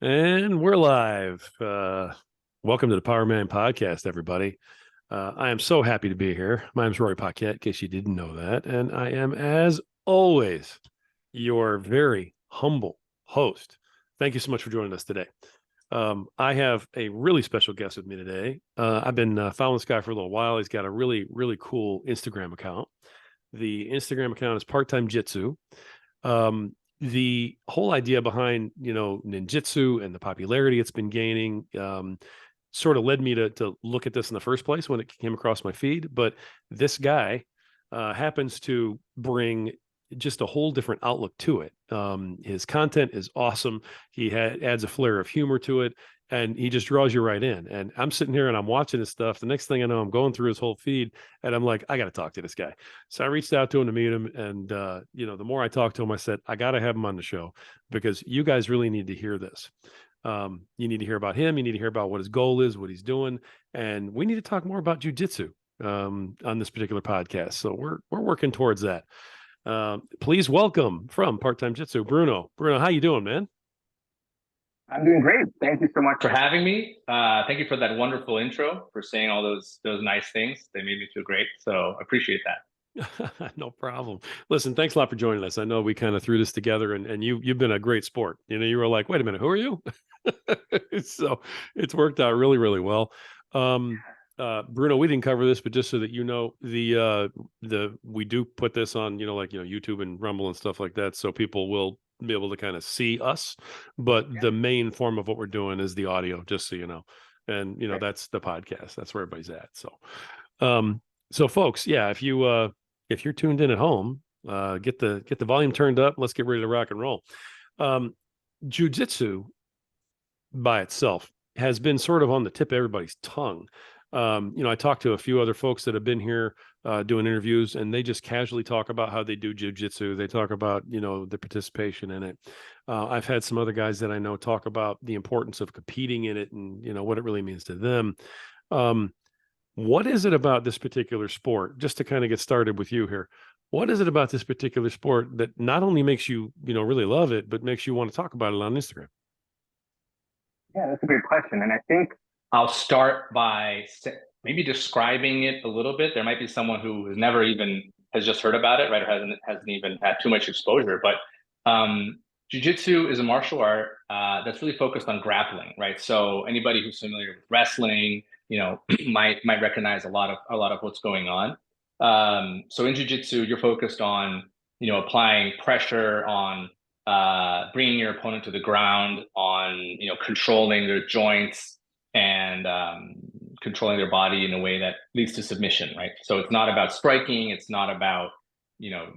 And we're live. Welcome to the Power Man Podcast, everybody. I am so happy to be here. My name is Rory Paquette, in case you didn't know that. And I am, as always, your very humble host. Thank you so much for joining us today. I have a really special guest with me today. I've been following this guy for a little while. He's got a really, really cool Instagram account. The Instagram account is Part-Time Jitsu. The whole idea behind ninjutsu and the popularity it's been gaining sort of led me to look at this in the first place when it came across my feed. But this guy happens to bring just a whole different outlook to it. His content is awesome. He adds a flair of humor to it, and he just draws you right in. And I'm sitting here and I'm watching his stuff. The next thing I know, I'm going through his whole feed, and I'm like, I got to talk to this guy. So I reached out to him to meet him, and the more I talked to him, I said, I got to have him on the show because you guys really need to hear this. You need to hear about him. You need to hear about what his goal is, what he's doing, and we need to talk more about jujitsu on this particular podcast. So we're working towards that. Please welcome from Part-Time Jitsu, Bruno. Bruno, how you doing, man? I'm doing great. Thank you so much for having me. Thank you for that wonderful intro, for saying all those nice things. They made me feel great. So appreciate that. No problem. Listen, thanks a lot for joining us. I know we kind of threw this together, and you've been a great sport. You were like, wait a minute, who are you? So it's worked out really, really well. Bruno, we didn't cover this, but just so that you know, the we do put this on, YouTube and Rumble and stuff like that, so people will be able to kind of see us. But Yeah. the main form of what we're doing is the audio, just so you know. And Okay. that's the podcast. That's where everybody's at. So folks, yeah, if you're tuned in at home, get the volume turned up. Let's get ready to rock and roll. Um, Jiu-jitsu by itself has been sort of on the tip of everybody's tongue. I talked to a few other folks that have been here doing interviews, and they just casually talk about how they do jujitsu. They talk about, the participation in it. I've had some other guys that I know talk about the importance of competing in it and, what it really means to them. Um, what is it about this particular sport, just to kind of get started with you here? What is it about this particular sport that not only makes you, really love it, but makes you want to talk about it on Instagram? Yeah, that's a great question. And I think I'll start by maybe describing it a little bit. There might be someone who has never even has just heard about it, right, or hasn't even had too much exposure. But Jiu-Jitsu is a martial art that's really focused on grappling, right? So anybody who's familiar with wrestling, might recognize a lot of what's going on. So in Jiu-Jitsu, you're focused on applying pressure on bringing your opponent to the ground, on controlling their joints and controlling their body in a way that leads to submission, right? So it's not about striking, it's not about you know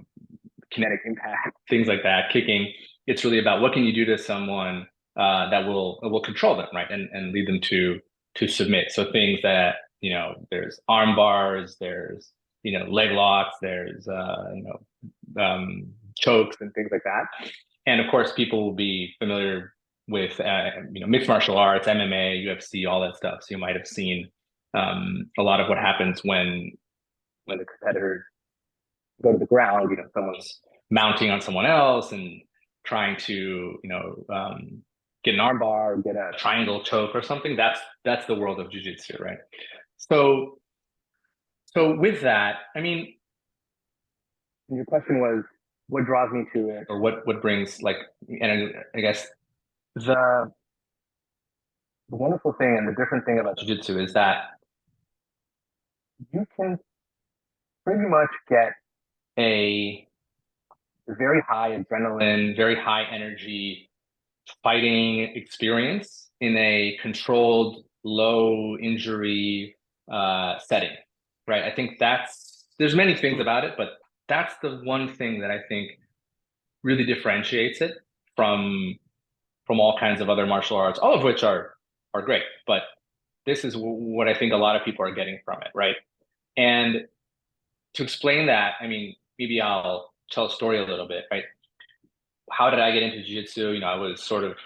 kinetic impact, things like that, kicking. It's really about what can you do to someone that will control them, right, and lead them to submit. So things that there's arm bars, there's leg locks, there's chokes and things like that. And of course, people will be familiar with mixed martial arts, MMA, UFC, all that stuff. So you might have seen a lot of what happens when the competitors go to the ground. Someone's mounting on someone else and trying to get an armbar, get a triangle choke or something. That's the world of jujitsu, right? So with that, I mean, your question was what draws me to it, or what brings like, and I guess the wonderful thing and the different thing about jiu-jitsu is that you can pretty much get a very high adrenaline, very high energy fighting experience in a controlled, low injury setting, right? I think there's many things about it, but that's the one thing that I think really differentiates it from all kinds of other martial arts, all of which are great. But this is what I think a lot of people are getting from it, right? And to explain that, I mean, maybe I'll tell a story a little bit, right? How did I get into jiu-jitsu? I was sort of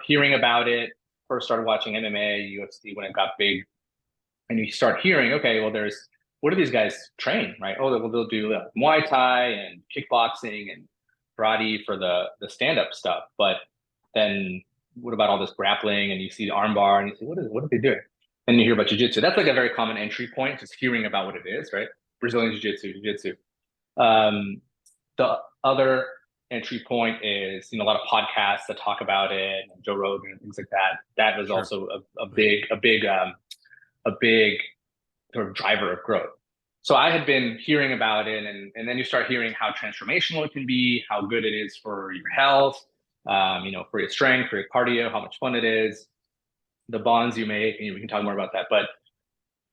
hearing about it. First started watching MMA, UFC when it got big, and you start hearing, okay, well, what do these guys train, right? Oh, well, they'll do Muay Thai and kickboxing and karate for the stand-up stuff. But then what about all this grappling? And you see the armbar and you say, what are they doing? And you hear about jujitsu. That's like a very common entry point, just hearing about what it is, right? Brazilian jiu-jitsu. Um, the other entry point is, a lot of podcasts that talk about it, Joe Rogan and things like that. That was Sure. also a big sort of driver of growth. So I had been hearing about it, and then you start hearing how transformational it can be, how good it is for your health, for your strength, for your cardio, how much fun it is, the bonds you make, and we can talk more about that. But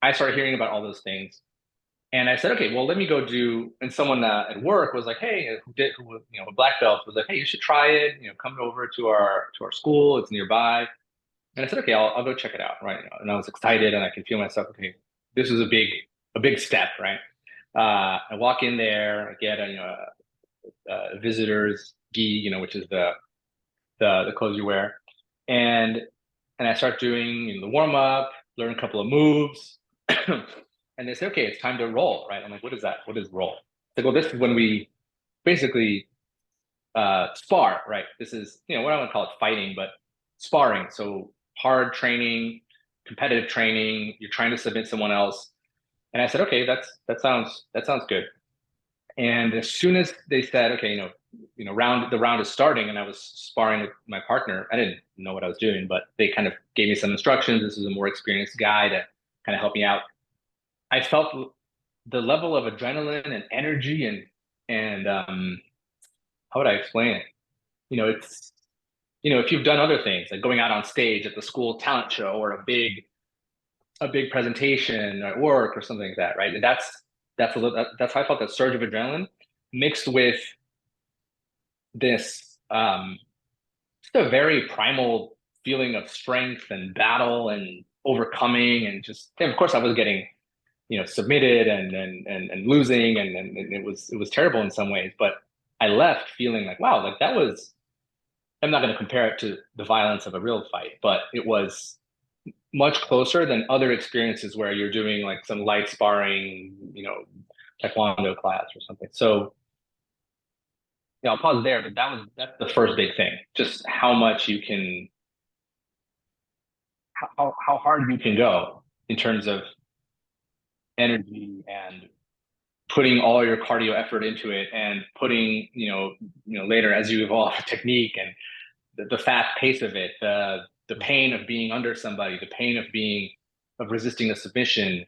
I started hearing about all those things, and I said, okay, well, let me go do. And someone at work was like, hey, a black belt was like, hey, you should try it. Come over to our school. It's nearby. And I said, okay, I'll go check it out, right? And I was excited, and I can feel myself. Okay, this is a big step, right? I walk in there, I get a visitor's gi, which is the clothes you wear, and I start doing the warm up, learn a couple of moves, and they say, okay, it's time to roll, right? I'm like, what is that? What is roll? They go, this is when we basically spar, right? This is what I want to call it fighting, but sparring. So hard training, competitive training. You're trying to submit someone else, and I said, okay, that sounds good. And as soon as they said, okay, the round is starting, and I was sparring with my partner, I didn't know what I was doing, but they kind of gave me some instructions. This is a more experienced guy to kind of help me out. I felt the level of adrenaline and energy and how would I explain it? It's if you've done other things like going out on stage at the school talent show or a big presentation at work or something like that, right? And that's how I felt, that surge of adrenaline mixed with this just a very primal feeling of strength and battle and overcoming, and just, and of course I was getting submitted and losing, and it was terrible in some ways, but I left feeling like, wow, like that was, I'm not going to compare it to the violence of a real fight, but it was much closer than other experiences where you're doing like some light sparring, taekwondo class or something. So yeah, I'll pause there, but that's the first big thing. Just how much you can, how hard you can go in terms of energy and putting all your cardio effort into it, and putting, later as you evolve technique and the fast pace of it, the pain of being under somebody, the pain of resisting a submission.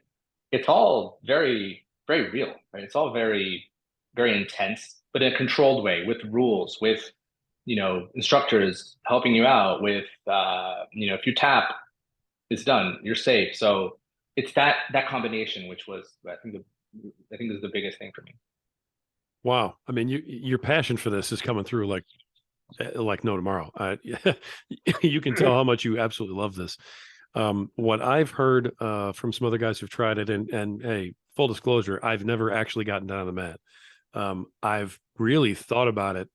It's all very, very real, right? It's all very, very intense, but in a controlled way, with rules, with instructors helping you out, with if you tap, it's done, you're safe. So it's that combination, which was, I think is the biggest thing for me. Wow. I mean, your passion for this is coming through like no tomorrow. You can tell how much you absolutely love this. What I've heard from some other guys who've tried it, and hey, full disclosure, I've never actually gotten down on the mat. I've really thought about it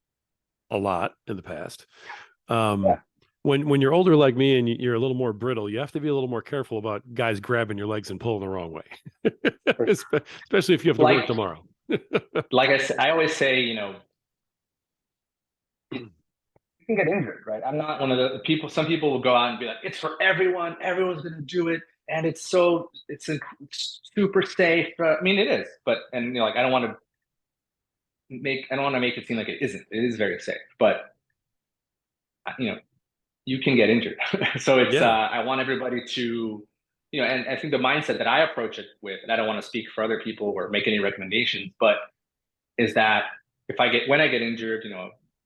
a lot in the past. Yeah. When you're older like me and you're a little more brittle, you have to be a little more careful about guys grabbing your legs and pulling the wrong way, especially if you have to work Like tomorrow. I always say, you can get injured, right? I'm not one of the people. Some people will go out and be like, it's for everyone. Everyone's going to do it, and it's super safe. I mean, it is, but and like I don't want to make it seem like it isn't. It is very safe, but you know, you can get injured. So it's Yeah. I want everybody to, and I think the mindset that I approach it with, and I don't want to speak for other people or make any recommendations, but is that when I get injured,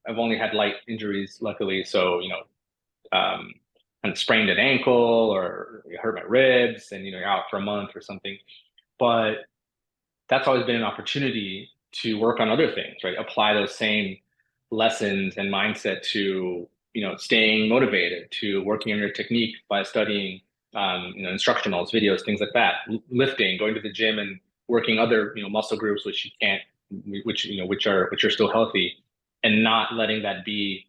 I've only had light injuries, luckily. So, kind of sprained an ankle or hurt my ribs, and, you're out for a month or something. But that's always been an opportunity to work on other things, right? Apply those same lessons and mindset to, staying motivated, to working on your technique by studying, instructionals, videos, things like that, lifting, going to the gym and working other, muscle groups, which you can't, which are still healthy, and not letting that be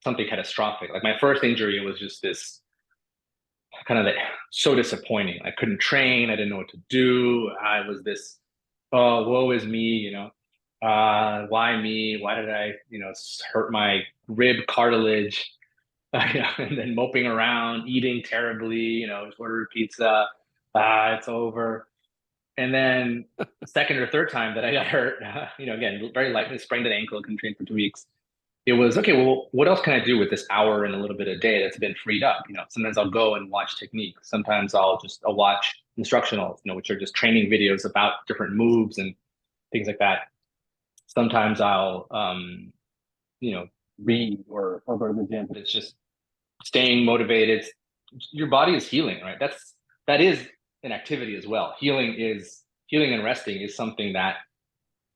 something catastrophic. Like my first injury, it was just this kind of like so disappointing. I couldn't train. I didn't know what to do. I was this, oh, woe is me, why me? Why did I, hurt my rib cartilage? and then moping around, eating terribly, just ordered pizza, it's over. And then second or third time that I got hurt, again, very lightly sprained an ankle, couldn't train for 2 weeks. It was okay. Well, what else can I do with this hour and a little bit a day that's been freed up? Sometimes I'll go and watch technique. Sometimes I'll watch instructionals, which are just training videos about different moves and things like that. Sometimes I'll, read or go to the gym. But it's just staying motivated. Your body is healing, right? That is an activity as well. Healing and resting is something that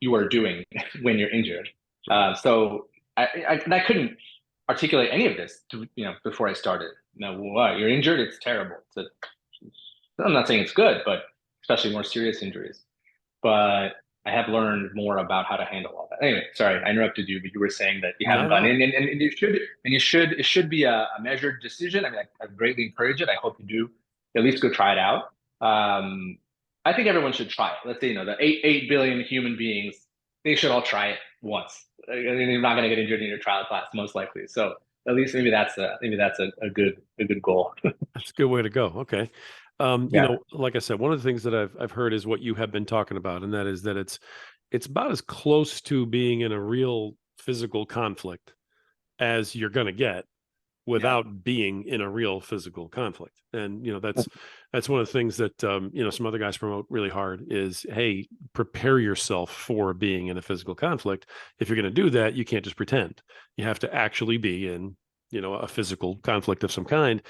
you are doing when you're injured. So I couldn't articulate any of this before I started. Now, you're injured, it's terrible. I'm not saying it's good, but especially more serious injuries. But I have learned more about how to handle all that. Anyway, sorry, I interrupted you, but you were saying that you Not haven't at gone all. in, and it should be a measured decision. I mean, I greatly encourage it. I hope you do at least go try it out. I think everyone should try it. Let's say, the 8 billion human beings, they should all try it once. I mean, you're not going to get injured in your trial class, most likely. So at least maybe that's a good goal. That's a good way to go. Okay. Yeah. Like I said, one of the things that I've heard is what you have been talking about, and that is that it's about as close to being in a real physical conflict as you're going to get Yeah. without being in a real physical conflict. And that's one of the things that some other guys promote really hard is, hey, prepare yourself for being in a physical conflict. If you're going to do that, you can't just pretend. You have to actually be in a physical conflict of some kind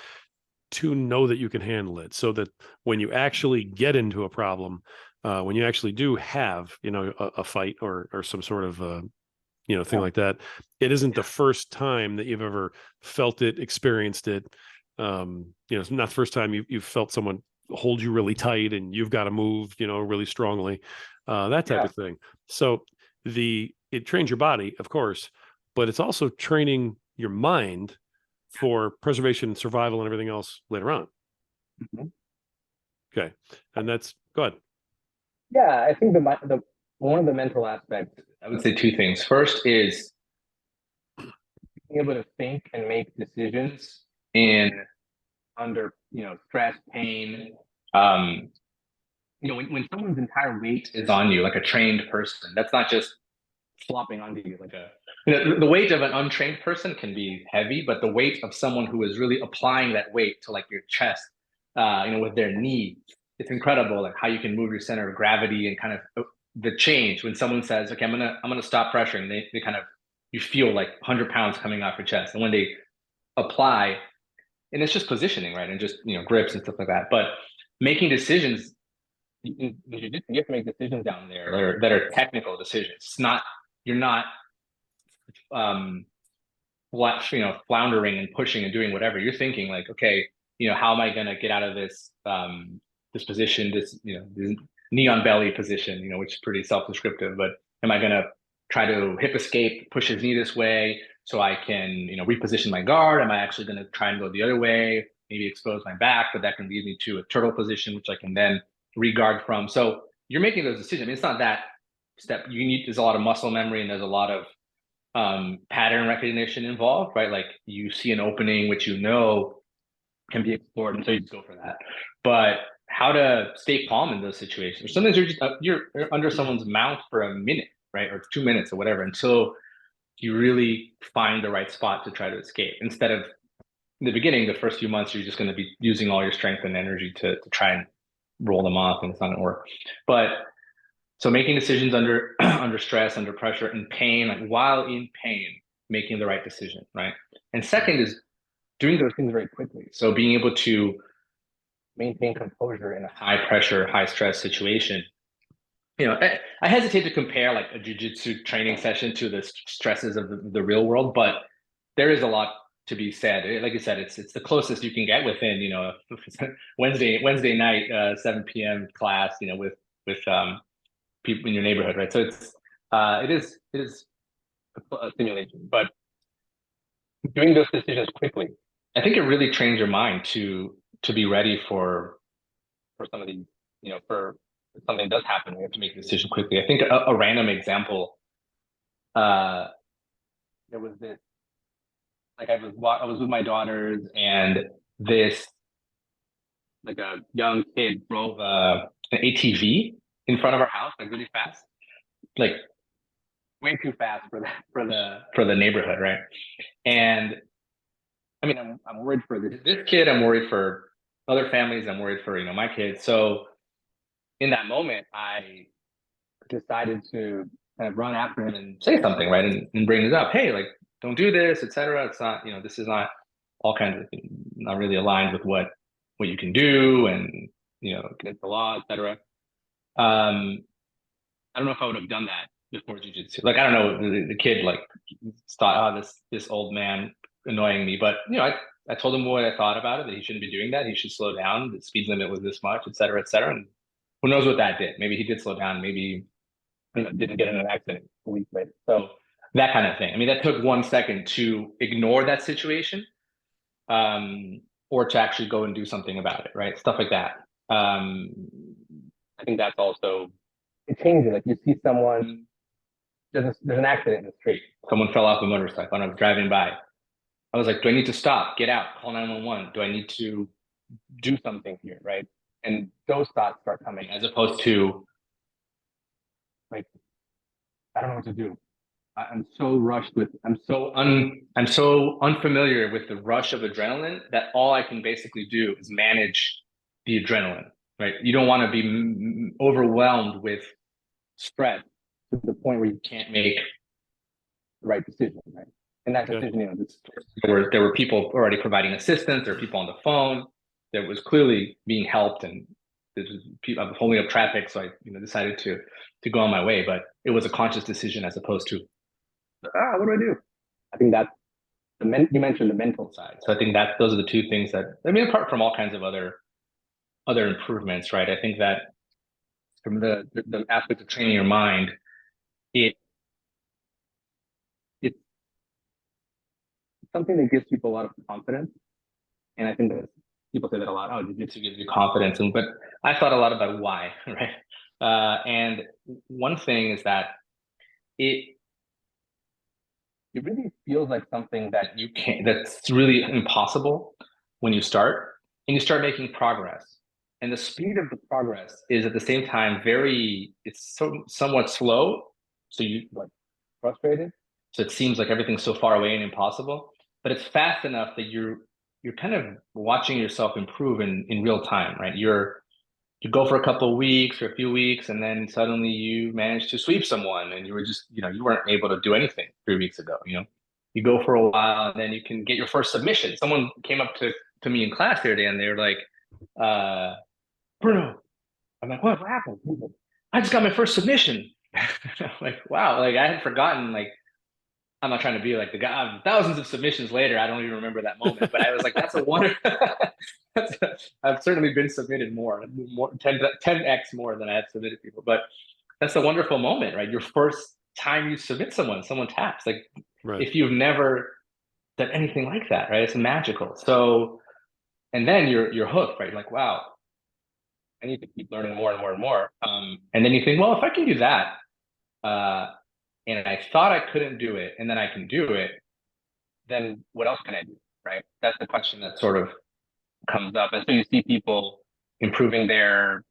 to know that you can handle it, so that when you actually get into a problem, when you actually do have a fight or some sort of thing like that, it isn't the first time that you've ever felt it, experienced it. It's not the first time you've felt someone hold you really tight and you've got to move really strongly, that type Yeah. of thing. So it trains your body, of course, but it's also training your mind for preservation, survival, and everything else later on. Mhm. Okay. And that's good. Yeah, I think the one of the mental aspects, I would say two things. First is being able to think and make decisions in under stress, pain. Um, when someone's entire weight is on you, like a trained person, that's not just flopping onto you like the weight of an untrained person can be heavy, but the weight of someone who is really applying that weight to like your chest, with their knee, it's incredible like how you can move your center of gravity and kind of the change when someone says, okay, I'm gonna stop pressuring. They kind of, you feel like 100 pounds coming off your chest, and when they apply, and it's just positioning, right, and just grips and stuff like that. But making decisions, you have to make decisions down there that are technical decisions. It's not, you're not um floundering and pushing and doing whatever. You're thinking like, okay, how am I going to get out of this position, this knee on belly position, which is pretty self-descriptive, but am I going to try to hip escape, push his knee this way so I can reposition my guard? Am I actually going to try and go the other way, maybe expose my back, but that can lead me to a turtle position, which I can then reguard from? So you're making those decisions. I mean, it's not that step. There's a lot of muscle memory, and there's a lot of pattern recognition involved, right? Like you see an opening which can be explored, and so you just go for that. But how to stay calm in those situations? Sometimes you're under someone's mouth for a minute, right, or 2 minutes or whatever, until you really find the right spot to try to escape. Instead of in the beginning, the first few months, you're just going to be using all your strength and energy to try and roll them off, and it's not going to work. But so making decisions under under stress, under pressure, and pain, like while in pain, making the right decision, right? And second is doing those things very quickly. So being able to maintain composure in a high pressure, high stress situation. I hesitate to compare like a jujitsu training session to the stresses of the real world, but there is a lot to be said. Like you said, it's the closest you can get within Wednesday night 7 p.m. class, with people in your neighborhood, right? So it is a stimulation, but doing those decisions quickly, I think it really trains your mind to be ready for some of these, for if something does happen, we have to make a decision quickly. I think a random example, uh, there was this like I was with my daughters, and this like a young kid drove an ATV in front of our house like really fast, like way too fast for the neighborhood, right? And I mean, I'm worried for this kid. I'm worried for other families. I'm worried for my kids. So in that moment, I decided to kind of run after him and say something, right, and bring it up. Hey, like, don't do this, etc. It's not, this is not all kinds of not really aligned with what you can do, and against the law, etc. I don't know if I would have done that before jujitsu. Like, I don't know, the kid like thought, oh, this old man annoying me, but I told him what I thought about it, that he shouldn't be doing that. He should slow down. The speed limit was this much, et cetera, et cetera. And who knows what that did? Maybe he did slow down. Maybe didn't get in an accident a week later. So that kind of thing. I mean, that took 1 second to ignore that situation, or to actually go and do something about it, right? Stuff like that. I think that's also it changes. Like you see someone, there's an accident in the street. Someone fell off a motorcycle and I was driving by. I was like, do I need to stop, get out, call 911? Do I need to do something here, right? And those thoughts start coming, as opposed to like, I don't know what to do. I'm so rushed with, I'm so unfamiliar with the rush of adrenaline that all I can basically do is manage the adrenaline, right? You don't want to be overwhelmed with stress to the point where you can't make the right decision, right? And that decision, there were people already providing assistance. There were people on the phone. That was clearly being helped, and this was people. I was holding up traffic, so I decided to go on my way. But it was a conscious decision as opposed to what do I do? I think that's you mentioned the mental side. So I think that those are the two things that, I mean, apart from all kinds of other improvements, right? I think that from the aspect of training your mind, it it's something that gives people a lot of confidence. And I think that people say that a lot. Oh, jiu-jitsu gives you confidence, but I thought a lot about why, right? And one thing is that it really feels like something that you can't, that's really impossible when you start, and you start making progress. And the speed of the progress is at the same time it's somewhat slow. So you like frustrated. So it seems like everything's so far away and impossible, but it's fast enough that you're kind of watching yourself improve in real time, right? You go for a couple of weeks or a few weeks, and then suddenly you manage to sweep someone, and you were just, you weren't able to do anything 3 weeks ago. You go for a while, and then you can get your first submission. Someone came up to me in class the other day, and they were like, Bruno. I'm like, what happened? Like, I just got my first submission. Like, wow, like I had forgotten, like, I'm not trying to be like the guy. Thousands of submissions later, I don't even remember that moment. But I was like, that's a wonder. I've certainly been submitted more 10x more than I had submitted people. But that's a wonderful moment, right? Your first time you submit someone taps. Like, Right. if you've never done anything like that, right? It's magical. So, and then you're hooked, right? Like, wow, I need to keep learning more and more and more. And then you think, well, if I can do that, uh, and I thought I couldn't do it, and then I can do it, then what else can I do? Right? That's the question that sort of comes up. And so you see people improving their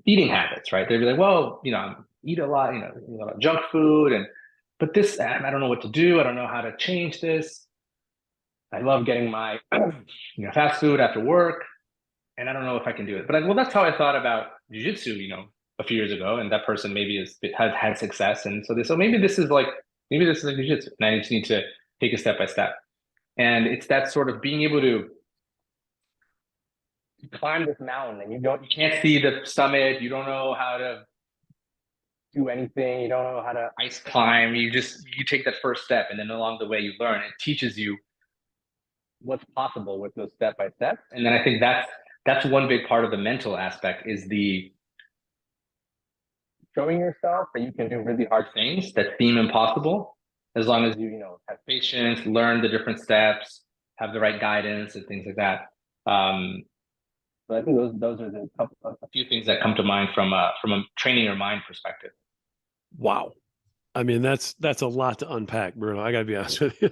eating habits, right? They'd be like, well, I eat a lot, a lot of junk food, but this, I don't know what to do. I don't know how to change this. I love getting my fast food after work, and I don't know if I can do it. But well, that's how I thought about jujitsu, a few years ago, and that person maybe has had success, and so maybe this is like jujitsu, and I just need to take it step by step. And it's that sort of being able to climb this mountain, and you can't see the summit, you don't know how to do anything, you don't know how to ice climb, you take that first step, and then along the way you learn. It teaches you what's possible with those step by step. And then I think that's one big part of the mental aspect, is the showing yourself that you can do really hard things that seem impossible, as long as you have patience, learn the different steps, have the right guidance, and things like that. So I think those are a few things that come to mind from a training your mind perspective. Wow. I mean, that's a lot to unpack, Bruno. I got to be honest with you.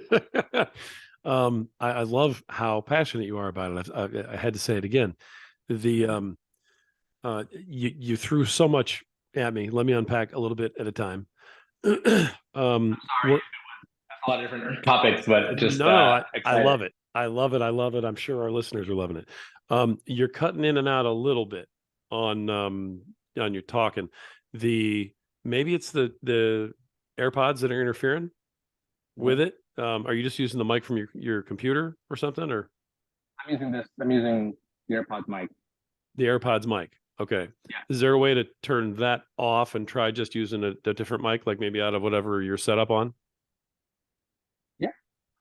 I love how passionate you are about it. I had to say it again. The you threw so much at me. Let me unpack a little bit at a time. Sorry, We're that's a lot of different topics, but just no, no, I excited. love it. I love it. I love it. I'm sure our listeners are loving it. You're cutting in and out a little bit on your talking. The maybe it's the AirPods that are interfering with Mhm. it. Are you just using the mic from your computer or something, or I'm using this. I'm using the AirPods mic. the AirPods mic? Okay. Yeah. Is there a way to turn that off and try just using a different mic, like maybe out of whatever you're set up on? Yeah.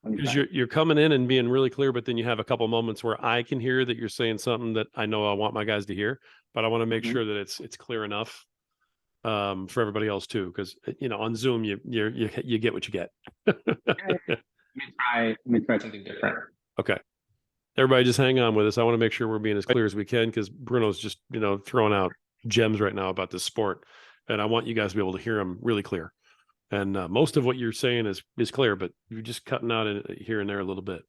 Let me Because try. you're coming in and being really clear, but then you have a couple moments where I can hear that you're saying something that I know I want my guys to hear, but I want to make Mhm. sure that it's clear enough for everybody else too. Because on Zoom you get what you get. Yeah, yeah, yeah. Let me try something different. Okay, everybody, just hang on with us. I want to make sure we're being as clear as we can because Bruno's just throwing out gems right now about this sport, and I want you guys to be able to hear them really clear. And most of what you're saying is clear, but you're just cutting out here and there a little bit.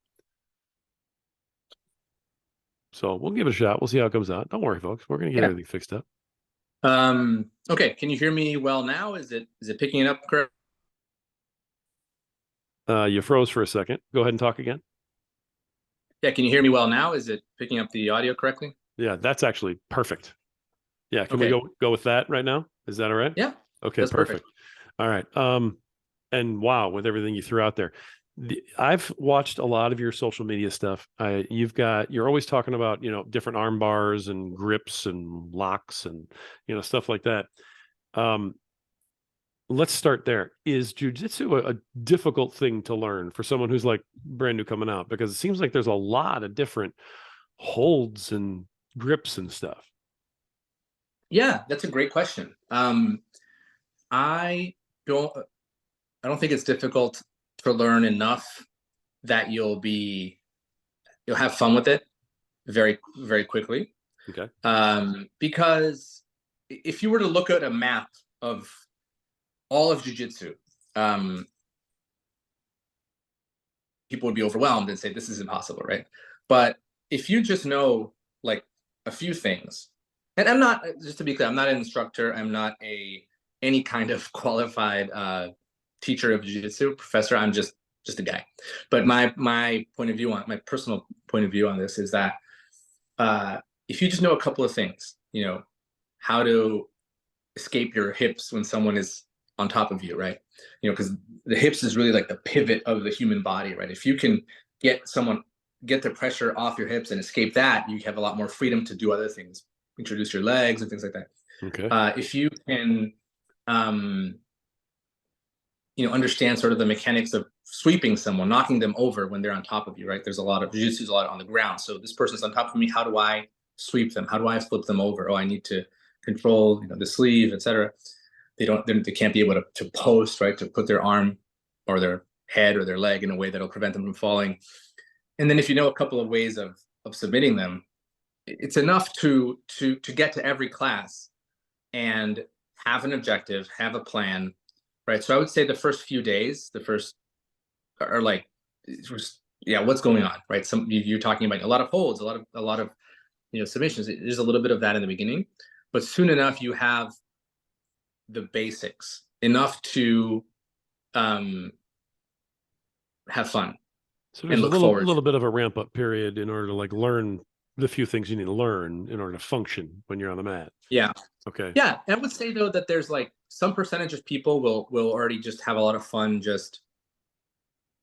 So we'll give it a shot. We'll see how it comes out. Don't worry, folks. We're going to get Yeah. everything fixed up. Okay. Can you hear me well now? Is it picking it up correct? You froze for a second. Go ahead and talk again. Yeah. Can you hear me well now? Is it picking up the audio correctly? Yeah, that's actually perfect. Yeah, can we Okay. go with that right now? Is that all right? Yeah. Okay, That's perfect. perfect. All right. And wow, with everything you threw out there, I've watched a lot of your social media stuff. You're always talking about different arm bars and grips and locks and stuff like that. Um, let's start there. Is jujitsu a difficult thing to learn for someone who's like brand new coming out? Because it seems like there's a lot of different holds and grips and stuff. Yeah, that's a great question. I don't I don't think it's difficult to learn enough that you'll have fun with it very very quickly. Okay. Because if you were to look at a map of all of jujitsu, um, people would be overwhelmed and say this is impossible, right? But if you just know like a few things, and I'm not, just to be clear, I'm not an instructor, I'm not a any kind of qualified teacher of jiu-jitsu professor, I'm just a guy. But my point of view on my personal point of view on this is that uh if you just know a couple of things, how to escape your hips when someone is on top of you, right? Because the hips is really like the pivot of the human body, right? If you can get the pressure off your hips and escape that, you have a lot more freedom to do other things, introduce your legs and things like that. Okay. If you can, um, understand sort of the mechanics of sweeping someone, knocking them over when they're on top of you, right? There's a lot of jiu-jitsu, a lot on the ground. So this person's on top of me. How do I sweep them? How do I flip them over? Oh, I need to control, the sleeve, etc. They can't be able to post, right? To put their arm or their head or their leg in a way that'll prevent them from falling. And then if you know a couple of ways of submitting them, it's enough to get to every class and have an objective, have a plan, right? So I would say the first few days, the first are like, yeah, what's going on, right? You're talking about a lot of holds, a lot of submissions. There's a little bit of that in the beginning, but soon enough you have the basics enough to um, have fun So and there's a look little forward to. little bit of a ramp up period in order to like learn the few things you need to learn in order to function when you're on the mat. Yeah, Okay. yeah. And I would say though that there's like some percentage of people will already just have a lot of fun just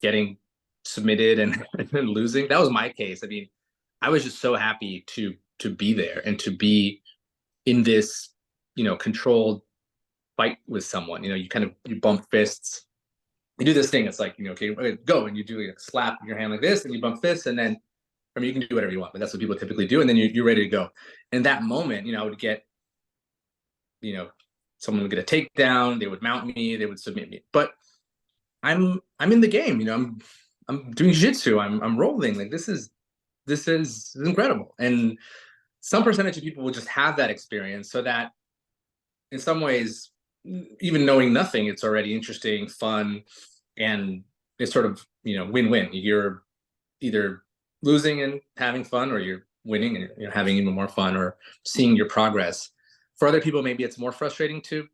getting submitted and losing. That was my case. I mean, I was just so happy to be there and to be in this controlled fight with someone. You bump fists, you do this thing. It's like, okay, go, and you do like, slap your hand like this, and you bump fists, and then I mean, you can do whatever you want, but that's what people typically do, and then you're ready to go. And that moment, I would get, you know, someone would get a takedown, they would mount me, they would submit me, but I'm in the game. I'm doing jiu-jitsu. I'm rolling. Like this is incredible. And some percentage of people will just have that experience, so that in some ways even knowing nothing, it's already interesting, fun, and it's sort of, win-win. You're either losing and having fun, or you're winning and you're having even more fun, or seeing your progress. For other people, maybe it's more frustrating to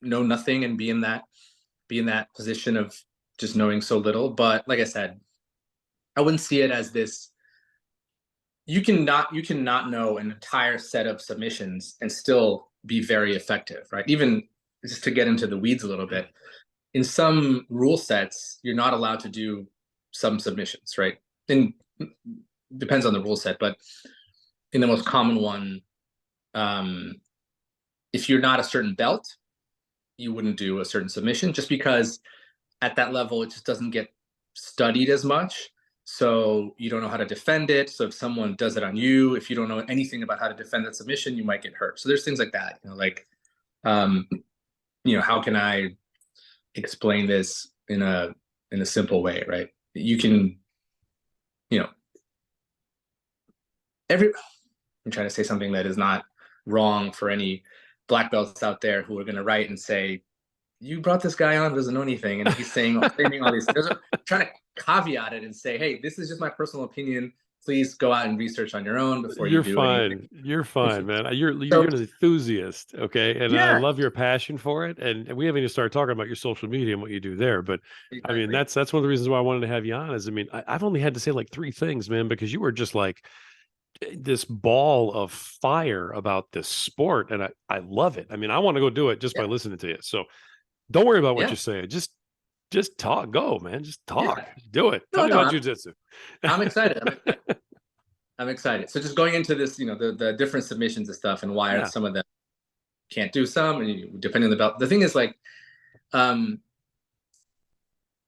know nothing and be in that position of just knowing so little. But like I said, I wouldn't see it as this. You cannot know an entire set of submissions and still be very effective, right? Even just to get into the weeds a little bit, in some rule sets, you're not allowed to do some submissions, right? And depends on the rule set, but in the most common one, um, if you're not a certain belt, you wouldn't do a certain submission, just because at that level it just doesn't get studied as much. So you don't know how to defend it. So if someone does it on you, if you don't know anything about how to defend that submission, you might get hurt. So there's things like that, like, um, how can I explain this in a simple way, right? You can, you know, every I'm trying to say something that is not wrong for any black belts out there who are going to write and say, you brought this guy on who doesn't know anything, and he's saying all these things. Trying to caveat it and say, hey, this is just my personal opinion. Please go out and research on your own before you You're do anything. fine. You're fine, man. You're So an enthusiast, okay? And I yeah, love your passion for it. And we haven't even started talking about your social media and what you do there. But I mean, exactly. that's one of the reasons why I wanted to have you on. Is I mean, I've only had to say like three things, man, because you were just like this ball of fire about this sport, and I love it. I mean, I want to go do it just by Yeah, listening to you. So don't worry about what yeah, you're saying. Just talk. Go, man. Just talk. yeah. Do it. Tell No, me no, about I'm, jujitsu. I'm excited. I'm excited. I'm excited. So just going into this, the different submissions and stuff, and why Yeah. some of them can't do some, and depending on the belt. The thing is, like, um,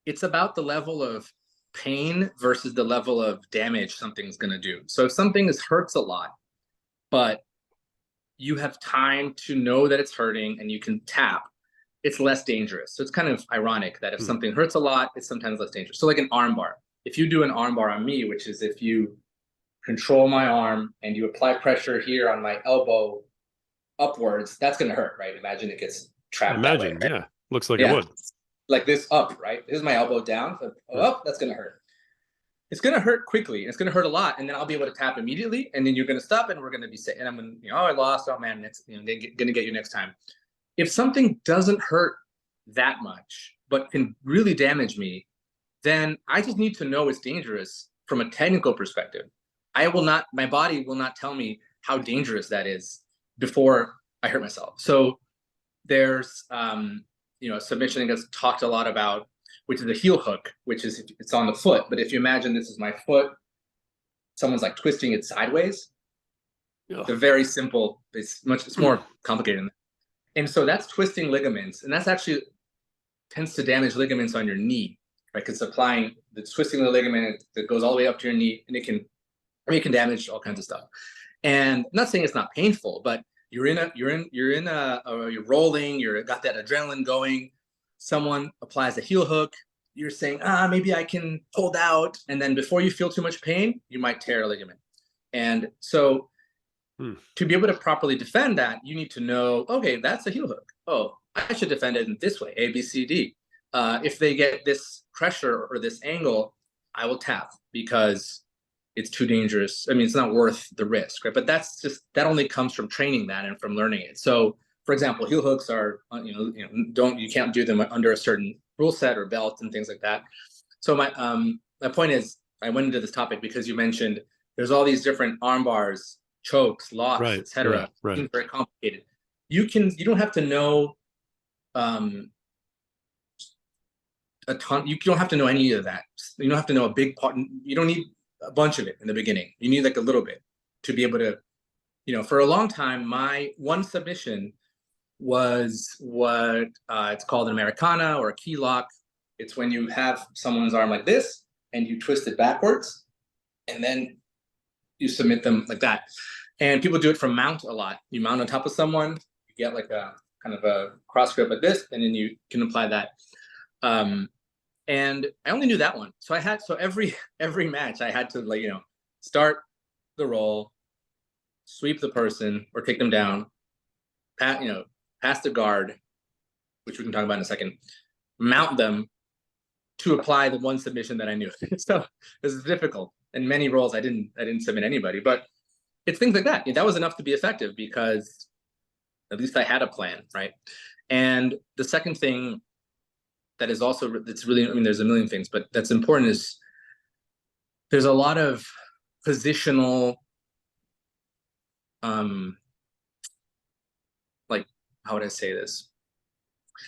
it's about the level of pain versus the level of damage something's going to do. So if something hurts a lot, but you have time to know that it's hurting and you can tap, it's less dangerous. So it's kind of ironic that if Hmm. something hurts a lot, it's sometimes less dangerous. So like an arm bar, if you do an arm bar on me, which is if you control my arm and you apply pressure here on my elbow upwards, that's going to hurt, right? Imagine it gets I trapped that way, imagine. right? Yeah. Looks like it Yeah, would. like this up, right? This is my elbow down. So Hmm. up, that's going to hurt. It's going to hurt quickly. It's going to hurt a lot, and then I'll be able to tap immediately, and then you're going to stop, and we're going to be safe. And I'm going to, oh, I lost. Oh man, next, going to get you next time. If something doesn't hurt that much, but can really damage me, then I just need to know it's dangerous from a technical perspective. My body will not tell me how dangerous that is before I hurt myself. So there's, a submission that gets talked a lot about, which is a heel hook, which is it's on the foot. But if you imagine this is my foot, someone's like twisting it sideways. Ugh. They're very simple. It's more complicated than that. And so that's twisting ligaments, and that's actually tends to damage ligaments on your knee, right? Because it's twisting the ligament that goes all the way up to your knee, and it can damage all kinds of stuff. And I'm not saying it's not painful, but you're rolling, you're got that adrenaline going. Someone applies a heel hook, you're saying, maybe I can hold out, and then before you feel too much pain, you might tear a ligament. And so Hmm. to be able to properly defend that, you need to know, okay, that's a heel hook. Oh, I should defend it in this way, A, B, C, D. If they get this pressure or this angle, I will tap because it's too dangerous. I mean, it's not worth the risk, right? But that only comes from training that and from learning it. So, for example, heel hooks are, you can't do them under a certain rule set or belt and things like that. So my point is, I went into this topic because you mentioned there's all these different arm bars, chokes, locks, Right. Yeah. etc. Right. It's very complicated. You don't have to know um, a ton. You don't have to know any of that. You don't have to know a big part. You don't need a bunch of it in the beginning. You need like a little bit to be able to, for a long time, my one submission was what it's called an Americana or a key lock. It's when you have someone's arm like this and you twist it backwards and then you submit them like that. And people do it from mount a lot. You mount on top of someone, you get like a kind of a cross grip like this, and then you can apply that. And I only knew that one. So every match I had to start the roll, sweep the person or take them down, pass the guard, which we can talk about in a second, mount them to apply the one submission that I knew. So this is difficult. In many roles, I didn't submit anybody, but it's things like that. That was enough to be effective because at least I had a plan, right? And the second thing that is also, that's really, I mean, there's a million things, but that's important is there's a lot of positional, like, how would I say this?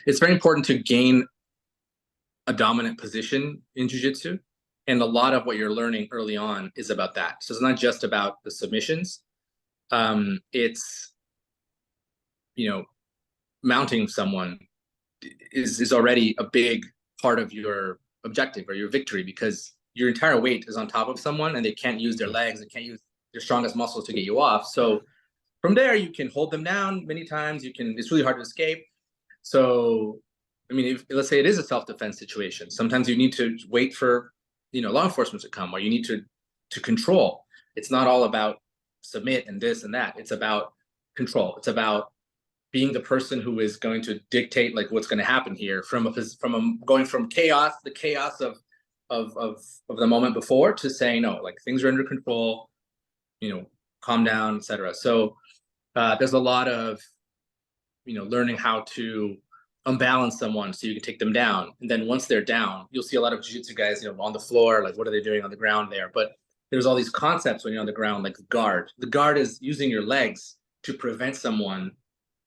It's very important to gain a dominant position in jiu-jitsu. And a lot of what you're learning early on is about that. So it's not just about the submissions. It's, mounting someone is already a big part of your objective or your victory, because your entire weight is on top of someone and they can't use their legs, they can't use their strongest muscles to get you off. So from there, you can hold them down many times. It's really hard to escape. So, I mean, let's say it is a self-defense situation. Sometimes you need to wait for, law enforcement to come, or you need to control. It's not all about submit and this and that. It's about control. It's about being the person who is going to dictate like what's going to happen here going from the chaos of the moment before, to saying, no, like things are under control, calm down, etc. So there's a lot of, learning how to unbalance someone so you can take them down. And then once they're down, you'll see a lot of jiu-jitsu guys, on the floor, like what are they doing on the ground there? But there's all these concepts when you're on the ground, like guard. The guard is using your legs to prevent someone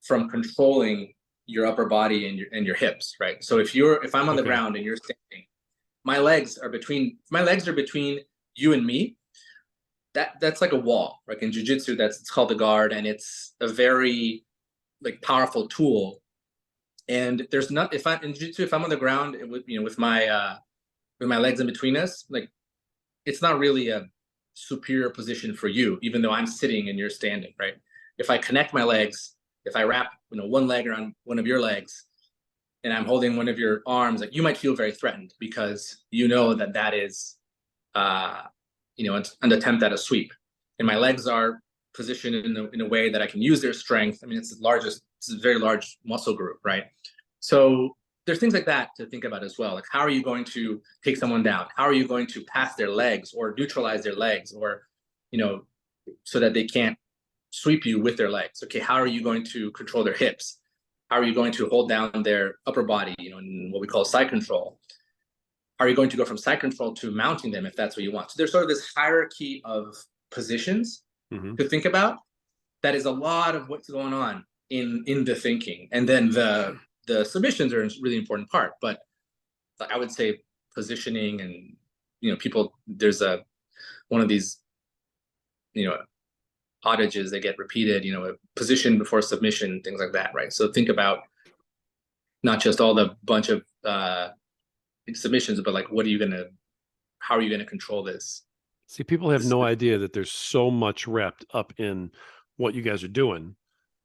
from controlling your upper body and your hips, right? So if I'm on the ground and you're standing, my legs are between you and me. That's like a wall. Like in jiu-jitsu, it's called the guard, and it's a very like powerful tool. And there's not, if I'm in jiu-jitsu, if I'm on the ground with my legs in between us, like it's not really a superior position for you, even though I'm sitting and you're standing, right? If I connect my legs, if I wrap one leg around one of your legs and I'm holding one of your arms, like you might feel very threatened because that is it's an attempt at a sweep. And my legs are positioned in a way that I can use their strength. I mean, it's a very large muscle group, right? So there's things like that to think about as well. Like, how are you going to take someone down? How are you going to pass their legs or neutralize their legs, or, so that they can't sweep you with their legs? Okay, how are you going to control their hips? How are you going to hold down their upper body, in what we call side control? Are you going to go from side control to mounting them if that's what you want? So there's sort of this hierarchy of positions to think about. That is a lot of what's going on in the thinking. And then the submissions are a really important part. But I would say positioning and, people, there's one of these, outages that get repeated, a position before submission, things like that, right? So think about not just all the bunch of submissions, but like, how are you gonna control this? See, people have no idea that there's so much wrapped up in what you guys are doing.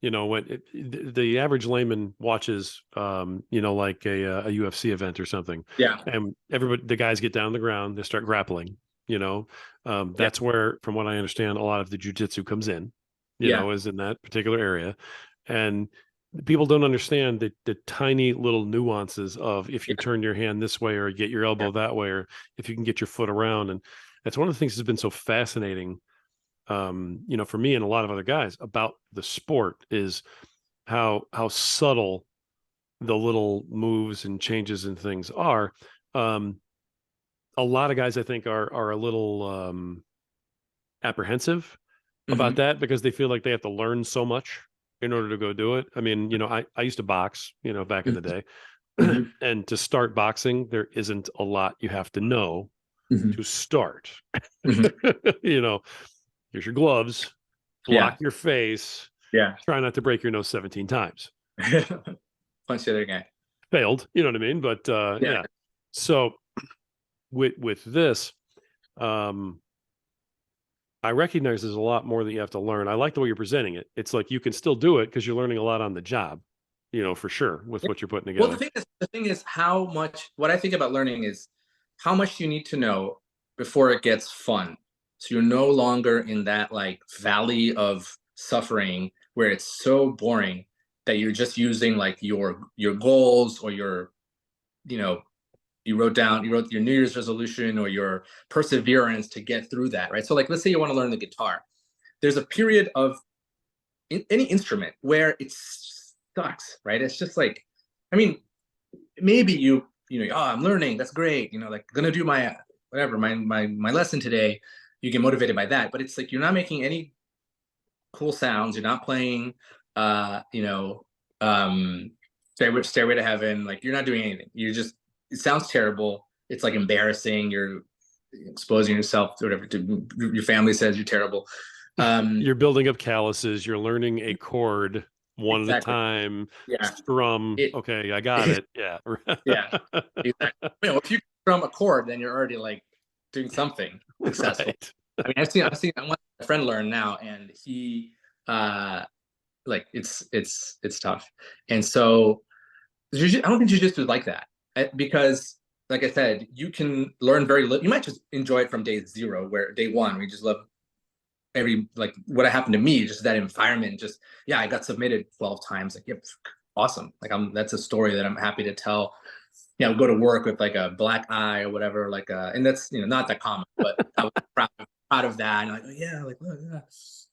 When the average layman watches, like a UFC event or something, Yeah, and the guys get down on the ground, they start grappling. That's where, from what I understand, a lot of the jujitsu comes in. Is in that particular area, and people don't understand the tiny little nuances of if you turn your hand this way or get your elbow that way, or if you can get your foot around. And that's one of the things that's been so fascinating, for me and a lot of other guys about the sport, is how subtle the little moves and changes and things are. A lot of guys, I think, are a little apprehensive about that, because they feel like they have to learn so much in order to go do it. I mean, I used to box, back in the day. And to start boxing, there isn't a lot you have to know to start. Here's your gloves, block your face, try not to break your nose 17 times. Punch the other guy. Failed, you know what I mean? But yeah. So with this, I recognize there's a lot more that you have to learn. I like the way you're presenting it. It's like you can still do it because you're learning a lot on the job, for sure, with what you're putting together. Well, the thing is what I think about learning is how much you need to know before it gets fun. So you're no longer in that like valley of suffering where it's so boring that you're just using like your goals or your, you know, you wrote your New Year's resolution or your perseverance to get through that, right? So like, let's say you want to learn the guitar. There's a period of any instrument where it sucks, right? It's just like, I mean, maybe you know, oh, I'm learning, that's great, you know, like gonna do my whatever, my lesson today. You get motivated by that, but it's like you're not making any cool sounds. You're not playing, you know, Stairway to Heaven. Like you're not doing anything. You're just, it sounds terrible. It's like embarrassing. You're exposing yourself to whatever. Your family says you're terrible. You're building up calluses. You're learning a chord one at a Exactly. time. Yeah. Strum. Okay, I got it. Yeah. Yeah. Exactly. You know, if you strum a chord, then you're already like doing something successful. Right. I mean, I've seen one friend learn now, and he like it's tough. And so I don't think jujitsu is like that, because like I said, you can learn very little. You might just enjoy it from day zero, where day one we just love every, like what happened to me, just that environment. Just, yeah, I got submitted 12 times. Like, yep, awesome. Like that's a story that I'm happy to tell. You know, go to work with like a black eye or whatever, like and that's, you know, not that common, but I was proud of that. And like, oh yeah, like look,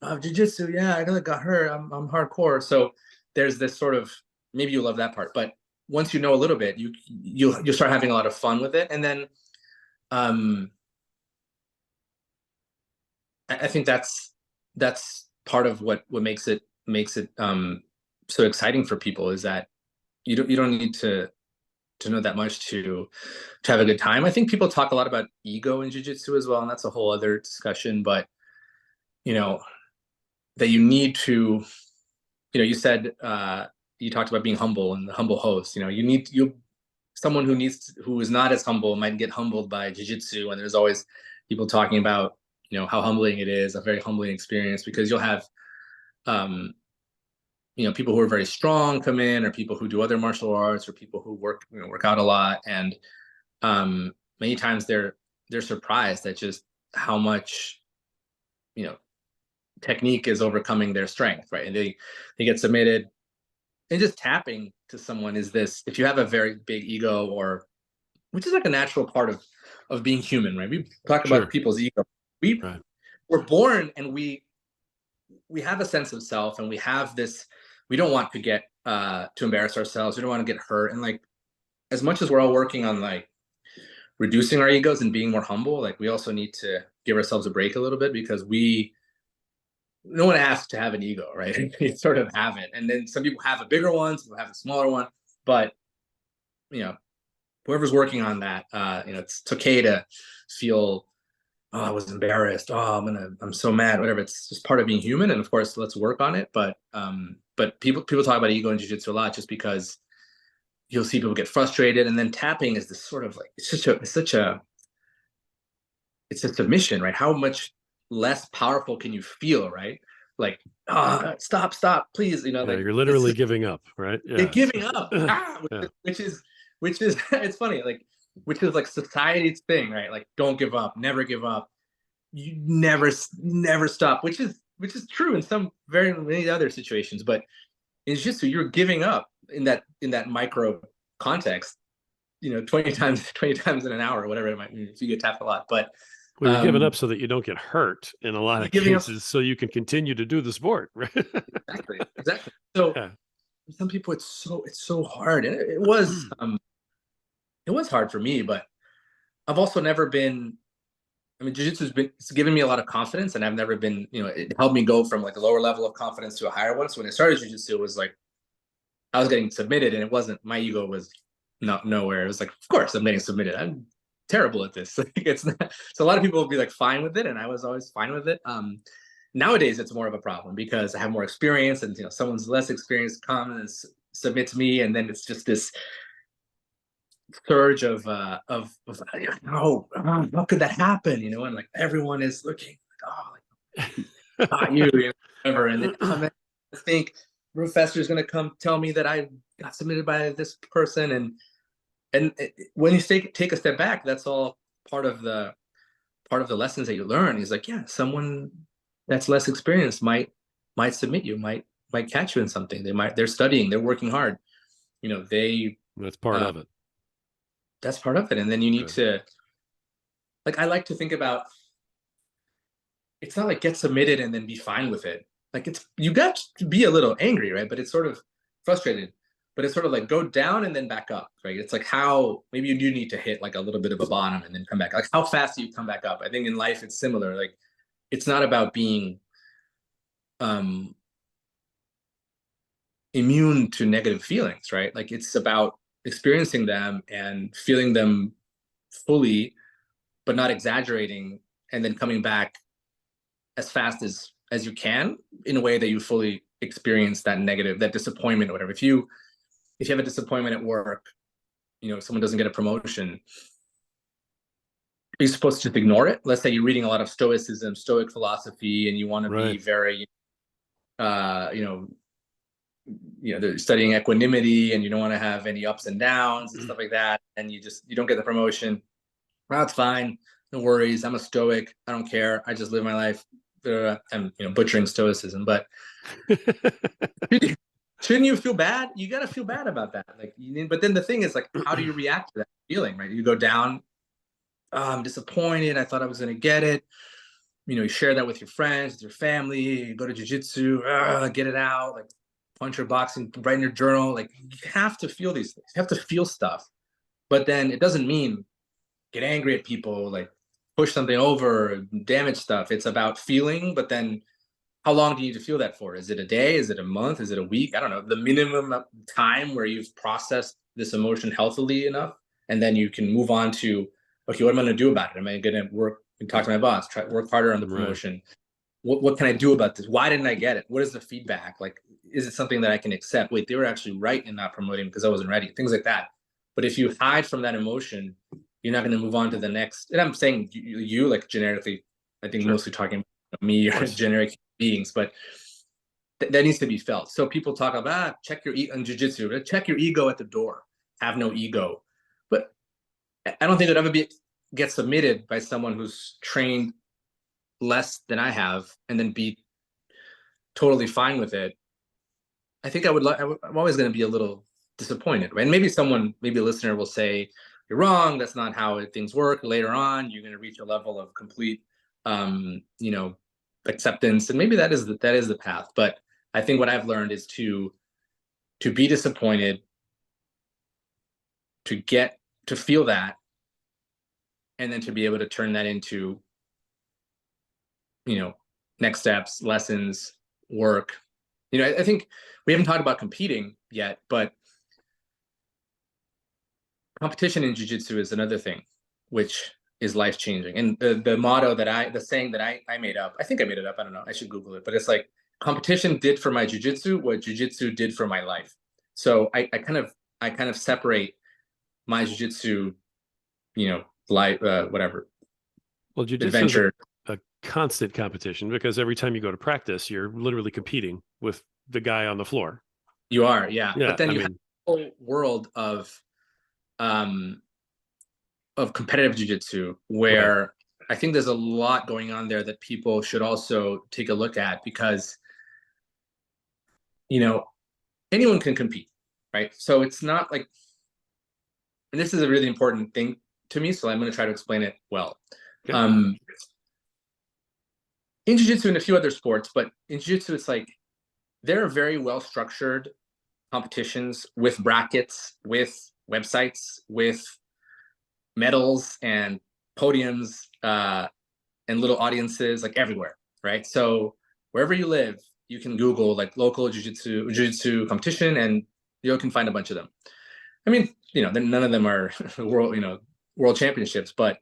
yeah, jiu-jitsu, yeah, I got hurt. I'm hardcore. So there's this sort of, maybe you love that part, but once you know a little bit, you'll start having a lot of fun with it. And then I think that's part of what makes it so exciting for people, is that you don't need to know that much to have a good time. I think people talk a lot about ego in jiu-jitsu as well, and that's a whole other discussion. But you know, that you need to, you know, you said you talked about being humble and the humble host. You know, someone who is not as humble might get humbled by jiu-jitsu, and there's always people talking about, you know, how humbling it is, a very humbling experience, because you'll have you know, people who are very strong come in, or people who do other martial arts, or people who work out a lot, and many times they're surprised at just how much, you know, technique is overcoming their strength, right? And they get submitted, and just tapping to someone is this, if you have a very big ego, or which is like a natural part of being human, right? We talk Sure. about people's ego. Right. We're born, and we have a sense of self, and we have this, we don't want to get to embarrass ourselves. We don't want to get hurt. And like, as much as we're all working on like reducing our egos and being more humble, like we also need to give ourselves a break a little bit, because no one asks to have an ego, right? You sort of have it. And then some people have a bigger one, some people have a smaller one, but you know, whoever's working on that, you know, it's okay to feel, oh, I was embarrassed. Oh, I'm so mad, whatever. It's just part of being human. And of course, let's work on it. But people talk about ego in jiu-jitsu a lot, just because you'll see people get frustrated. And then tapping is this sort of like, it's just a mission, right? How much less powerful can you feel, right? Like, stop, please. You know, Yeah, like you're literally giving up, right? they're Yeah. giving up, Yeah. which is it's funny, like, which is like society's thing, right? Like, don't give up, never give up, you never stop, which is true in some very many other situations. But in jiu-jitsu, you're giving up in that micro context, you know, 20 times in an hour, or whatever it might be, if you get tapped a lot. But Well, you're giving up so that you don't get hurt in a lot of giving up, cases, so you can continue to do the sport, right? exactly. So Yeah. some people, it's so hard, and it was hard for me. But I've also never been, I mean, jiu-jitsu it's given me a lot of confidence, and I've never been, you know, it helped me go from like a lower level of confidence to a higher one. So when I started jiu-jitsu, it was like I was getting submitted, and it wasn't, my ego was not nowhere. It was like, of course I'm getting submitted. I'm terrible at this. Like, it's not, so a lot of people will be like fine with it, and I was always fine with it. Nowadays it's more of a problem, because I have more experience, and you know, someone's less experienced comes and submits me, and then it's just this surge of oh, how could that happen, you know? And like everyone is looking like, oh, like, not you, you know, whatever. And then I think professor is going to come tell me that I got submitted by this person, and when you take a step back, that's all part of the lessons that you learn. He's like, yeah, someone that's less experienced might submit you, might might catch you in something. They're studying, they're working hard. You know, That's part of it. that's part of it. And then you need Okay. to, like, I like to think about, it's not like get submitted and then be fine with it. Like, you got to be a little angry, right? But it's sort of frustrated, but it's sort of like go down and then back up, right? It's like how maybe you do need to hit like a little bit of a bottom and then come back. Like, how fast do you come back up? I think in life it's similar. Like, it's not about being immune to negative feelings, right? Like, it's about experiencing them and feeling them fully, but not exaggerating, and then coming back as fast as you can in a way that you fully experience that negative, that disappointment or whatever. If you have a disappointment at work, you know, someone doesn't get a promotion, you're supposed to just ignore it. Let's say you're reading a lot of stoicism, stoic philosophy, and you want to be very they're studying equanimity, and you don't want to have any ups and downs and stuff like that, and you don't get the promotion. Well, it's fine, no worries, I'm a stoic, I don't care, I just live my life. I'm butchering stoicism, but shouldn't you feel bad? You got to feel bad about that. Like, but then the thing is, like, how do you react to that feeling, right? You go down, oh, I'm disappointed, I thought I was going to get it. You share that with your friends, with your family, you go to jujitsu, get it out, like punch your boxing, write in your journal. Like, you have to feel these things. You have to feel stuff. But then it doesn't mean get angry at people, like push something over, damage stuff. It's about feeling, but then how long do you need to feel that for? Is it a day? Is it a month? Is it a week? I don't know. The minimum time where you've processed this emotion healthily enough, and then you can move on to, okay, what am I going to do about it? Am I going to work and talk to my boss, try work harder on the promotion? What can I do about this? Why didn't I get it? What is the feedback? Like, is it something that I can accept? Wait, they were actually right in not promoting because I wasn't ready. Things like that. But if you hide from that emotion, you're not going to move on to the next. And I'm saying you like generically, I think mostly talking about me or generic beings, but that needs to be felt. So people talk about check your ego in jiu-jitsu, check your ego at the door, have no ego. But I don't think it would ever get submitted by someone who's trained less than I have and then be totally fine with it. I think I'm always going to be a little disappointed, right? And maybe a listener will say, you're wrong, that's not how things work. Later on, you're going to reach a level of complete acceptance, and maybe that is the path. But I think what I've learned is to be disappointed, to feel that, and then to be able to turn that into next steps, lessons, work. I think we haven't talked about competing yet, but competition in jiu-jitsu is another thing which is life-changing. And the saying that I made up, I think I made it up, I don't know, I should Google it, but it's like, competition did for my jiu-jitsu what jiu-jitsu did for my life. So I kind of separate my jiu-jitsu life, whatever, well, jiu-jitsu adventure, is a constant competition, because every time you go to practice, you're literally competing with the guy on the floor. You are, yeah. But then you have a whole world of competitive jiu-jitsu where I think there's a lot going on there that people should also take a look at, because anyone can compete, right? So it's not like, and this is a really important thing to me, so I'm going to try to explain it well. Okay. In jiu-jitsu and a few other sports, but in jiu-jitsu, it's like there are very well structured competitions with brackets, with websites, with medals and podiums, and little audiences, like everywhere, right? So wherever you live, you can Google like local jiu-jitsu competition, and you can find a bunch of them. I mean, none of them are world championships, but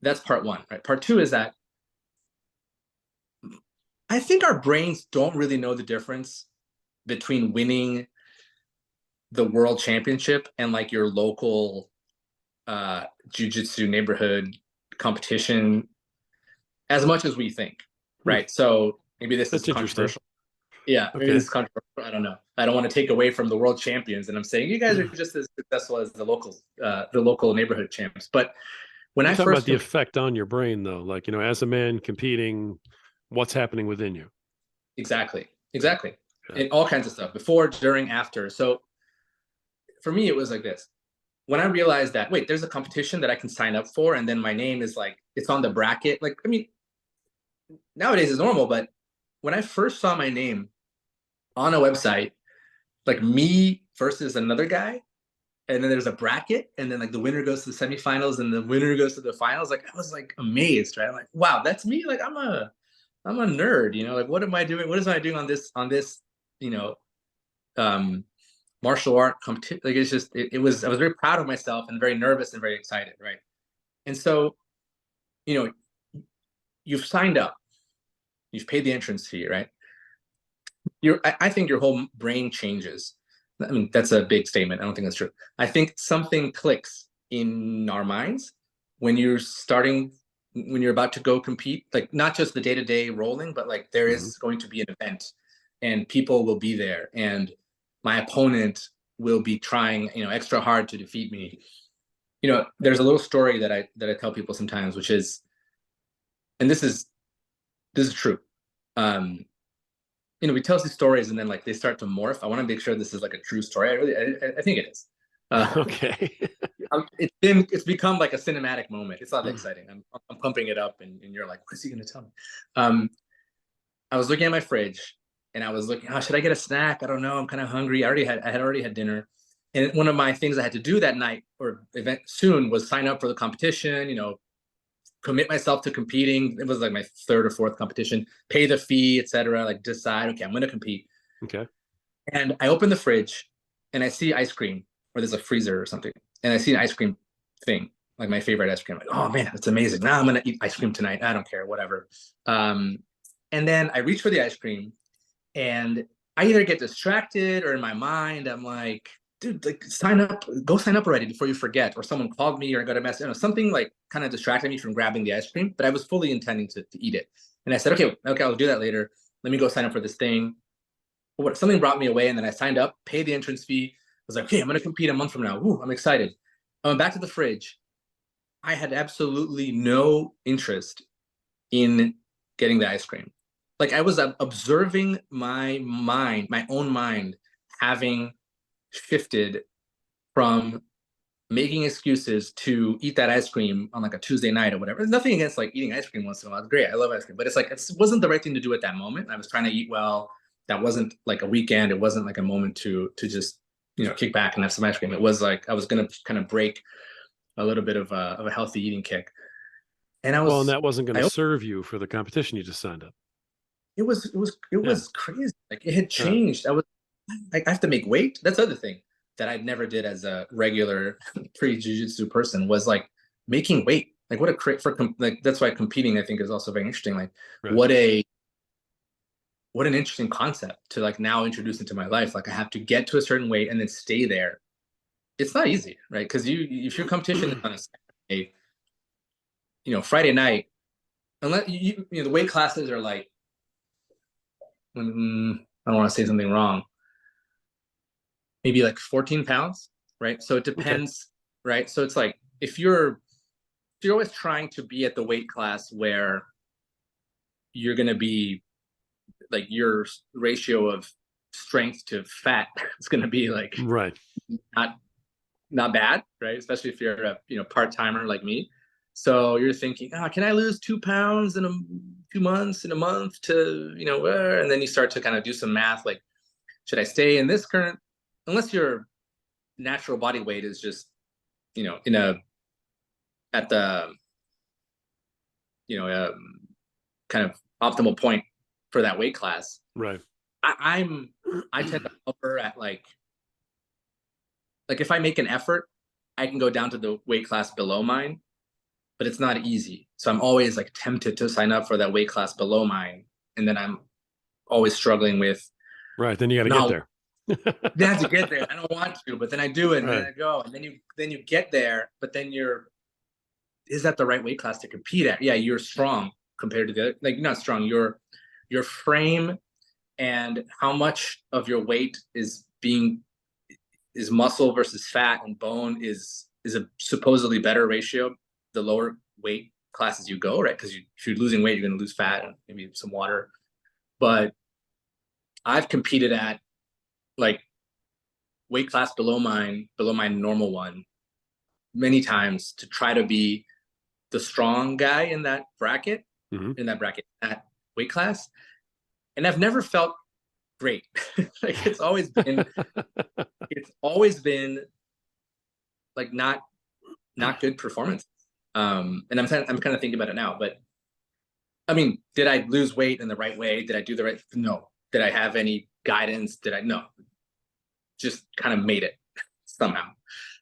that's part one, right? Part two is that I think our brains don't really know the difference between winning the world championship and like your local jiu-jitsu neighborhood competition as much as we think, right? So maybe this is controversial. Yeah, maybe this is controversial. I don't know. I don't want to take away from the world champions, and I'm saying you guys are just as successful as the local neighborhood champs. But when I talking about the effect on your brain, though, like as a man competing, what's happening within you? Exactly. Exactly. Yeah. And all kinds of stuff before, during, after. So for me, it was like this. When I realized that, wait, there's a competition that I can sign up for, and then my name is like, it's on the bracket. Like, I mean, nowadays it's normal, but when I first saw my name on a website, like me versus another guy, and then there's a bracket, and then like the winner goes to the semifinals, and the winner goes to the finals. Like I was like amazed, right? I'm like, wow, that's me. Like I'm a nerd, you know. Like what am I doing? What is I doing on this, you know, martial art competition? Like it's just it was I was very proud of myself and very nervous and very excited, right? And so, you know, you've signed up, you've paid the entrance fee, right? I think your whole brain changes. I mean, that's a big statement. I don't think that's true. I think something clicks in our minds when you're starting, when you're about to go compete, like not just the day-to-day rolling, but like there is going to be an event and people will be there and my opponent will be trying, you know, extra hard to defeat me. You know, there's a little story that I tell people sometimes, which is, and this is true. You know, we tell these stories and then like they start to morph. I want to make sure this is like a true story. I think it is. Okay. It's become like a cinematic moment. It's not that exciting. I'm pumping it up, and you're like, what is he going to tell me? I was looking at my fridge, and I was looking, oh, should I get a snack? I don't know. I'm kind of hungry. I had already had dinner, and one of my things I had to do that night or event soon was sign up for the competition. You know, commit myself to competing. It was like my third or fourth competition. Pay the fee, etc. Like decide, okay, I'm going to compete. Okay. And I open the fridge, and I see ice cream, or there's a freezer or something, and I see an ice cream thing, like my favorite ice cream. I'm like, oh man, that's amazing. Now I'm gonna eat ice cream tonight. I don't care, whatever. And then I reach for the ice cream, and I either get distracted or in my mind I'm like, dude, like sign up, go sign up already before you forget. Or someone called me or I got a message. You know, something like kind of distracted me from grabbing the ice cream, but I was fully intending to eat it. And I said, okay, I'll do that later. Let me go sign up for this thing. Something brought me away, and then I signed up, paid the entrance fee. I was like, okay, I'm going to compete a month from now. Ooh, I'm excited. I went back to the fridge. I had absolutely no interest in getting the ice cream. Like I was observing my mind, my own mind, having shifted from making excuses to eat that ice cream on like a Tuesday night or whatever. There's nothing against like eating ice cream once in a while. It's great. I love ice cream, but it's like, it wasn't the right thing to do at that moment. I was trying to eat well. That wasn't like a weekend. It wasn't like a moment to just, you know, kick back and have some ice cream. It was like, I was going to kind of break a little bit of a healthy eating kick. And And that wasn't going to serve you for the competition you just signed up. It was crazy. Like it had changed. I have to make weight. That's the other thing that I never did as a regular pre-jiu-jitsu person was like making weight. Like what like that's why competing I think is also very interesting. Like what an interesting concept to like now introduce into my life. Like I have to get to a certain weight and then stay there. It's not easy, right? Because if your competition is on a Saturday, you know, Friday night, unless you know the weight classes are like, I don't want to say something wrong. Maybe like 14 pounds, right? So it depends, right? So it's like if you're always trying to be at the weight class where you're going to be like your ratio of strength to fat is going to be like not bad, right? Especially if you're a part-timer like me. So you're thinking, oh, can I lose 2 pounds in 2 months, in a month to, you know, and then you start to kind of do some math, like, should I stay in this current, unless your natural body weight is just, you know, at the, you know, kind of optimal point for that weight class. Right. I tend to hover at like if I make an effort, I can go down to the weight class below mine, but it's not easy. So I'm always like tempted to sign up for that weight class below mine. And then I'm always struggling with. Right. Then you got to get there. Then I have to get there. I don't want to, but then I do it and then I go. And then you get there, but then is that the right weight class to compete at? Yeah, you're strong compared to the other, like not strong. Your frame and how much of your weight is muscle versus fat and bone is a supposedly better ratio the lower weight classes you go, right? Because if you're losing weight, you're going to lose fat and maybe some water. But I've competed at like weight class below my normal one many times to try to be the strong guy in that bracket, Mm-hmm. that weight class. And I've never felt great. Like it's always been like not good performance. And I'm kind of thinking about it now, but I mean, did I lose weight in the right way? Did I do the right? No. Did I have any guidance? No. Just kind of made it somehow.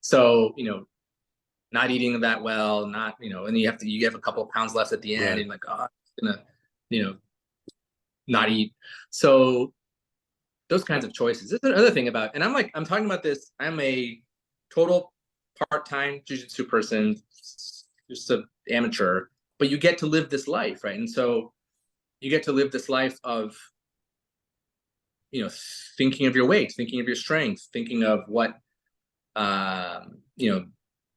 So, not eating that well, not, and you have a couple of pounds left at the end, Right. and you're like, oh, I'm gonna, not eat. So those kinds of choices. This is another thing about, and I'm talking about this. I'm a total part-time jiu-jitsu person, just an amateur, but you get to live this life, right? And so you get to live this life of, thinking of your weight, thinking of your strength, thinking of what,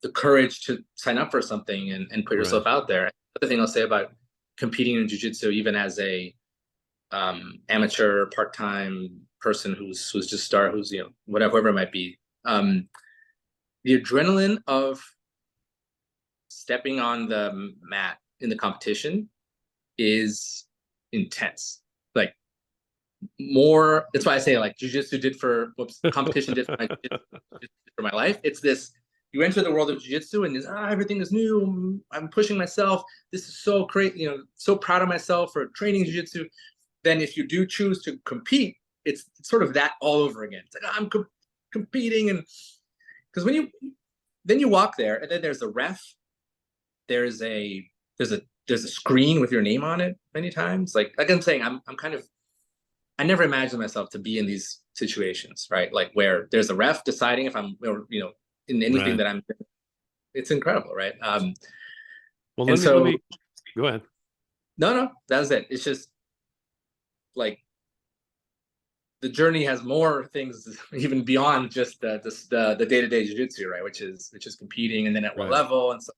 the courage to sign up for something and put yourself out there. Other thing I'll say about competing in jiu-jitsu, even as a amateur part-time person who's just who's whatever it might be, the adrenaline of stepping on the mat in the competition is intense. Like more, that's why I say like jiu-jitsu did for competition did for my life. It's this, you enter the world of jiu-jitsu and everything is new. I'm pushing myself. This is so great, so proud of myself for training jiu-jitsu. Then if you do choose to compete, it's sort of that all over again. It's like I'm competing, and because then you walk there, and then there's a ref, there's a screen with your name on it many times. Like I'm saying, I never imagined myself to be in these situations, right? Like where there's a ref deciding if I'm, in anything that I'm. It's incredible, right? Well, let me go ahead. No, that was it. It's just like the journey has more things even beyond just the day-to-day jiu-jitsu, right? Which is competing, and then at what level, and so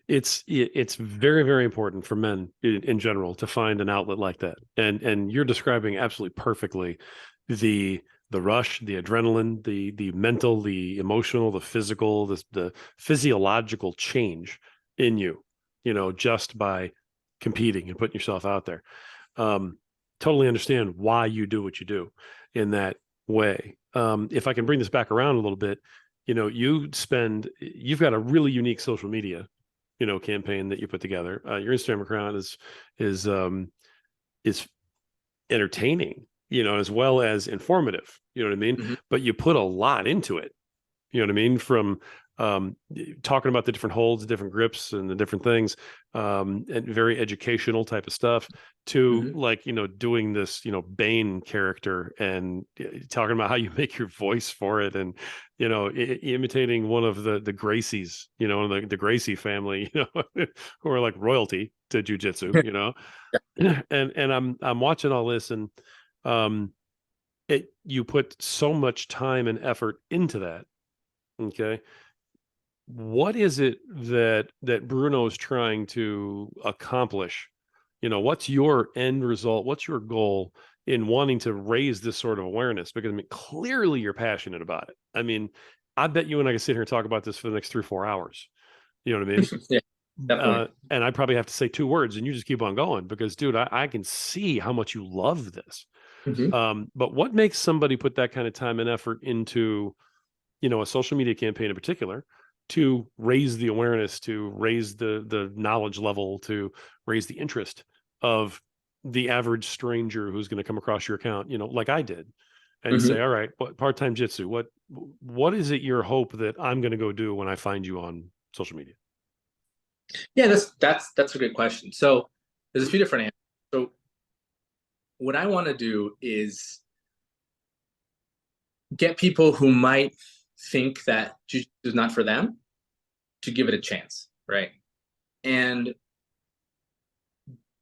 it's very, very important for men in general to find an outlet like that. And you're describing absolutely perfectly the rush, the adrenaline, the mental, the emotional, the physical, the physiological change in you, just by competing and putting yourself out there. Totally understand why you do what you do in that way. If I can bring this back around a little bit, you've got a really unique social media, campaign that you put together. Your Instagram account is entertaining, as well as informative, you know what I mean? Mm-hmm. But you put a lot into it, you know what I mean? From talking about the different holds, different grips, and the different things, and very educational type of stuff, to like, doing this, Bane character and talking about how you make your voice for it, and, imitating one of the Gracies, the Gracie family, who are like royalty to jujitsu, and I'm watching all this, and you put so much time and effort into that. Okay. What is it that Bruno is trying to accomplish? What's your end result? What's your goal in wanting to raise this sort of awareness? Because I mean, clearly you're passionate about it. I mean, I bet you and I can sit here and talk about this for the next 3 or 4 hours. You know what I mean? Yeah, definitely. And I probably have to say 2 words and you just keep on going because, dude, I can see how much you love this. But what makes somebody put that kind of time and effort into, a social media campaign in particular, to raise the awareness, to raise the knowledge level, to raise the interest of the average stranger who's going to come across your account, like I did, and say, all right, what part-time jitsu, what is it your hope that I'm going to go do when I find you on social media? Yeah, that's a good question. So there's a few different answers. So what I want to do is get people who might think that jiu-jitsu is not for them to give it a chance, right? And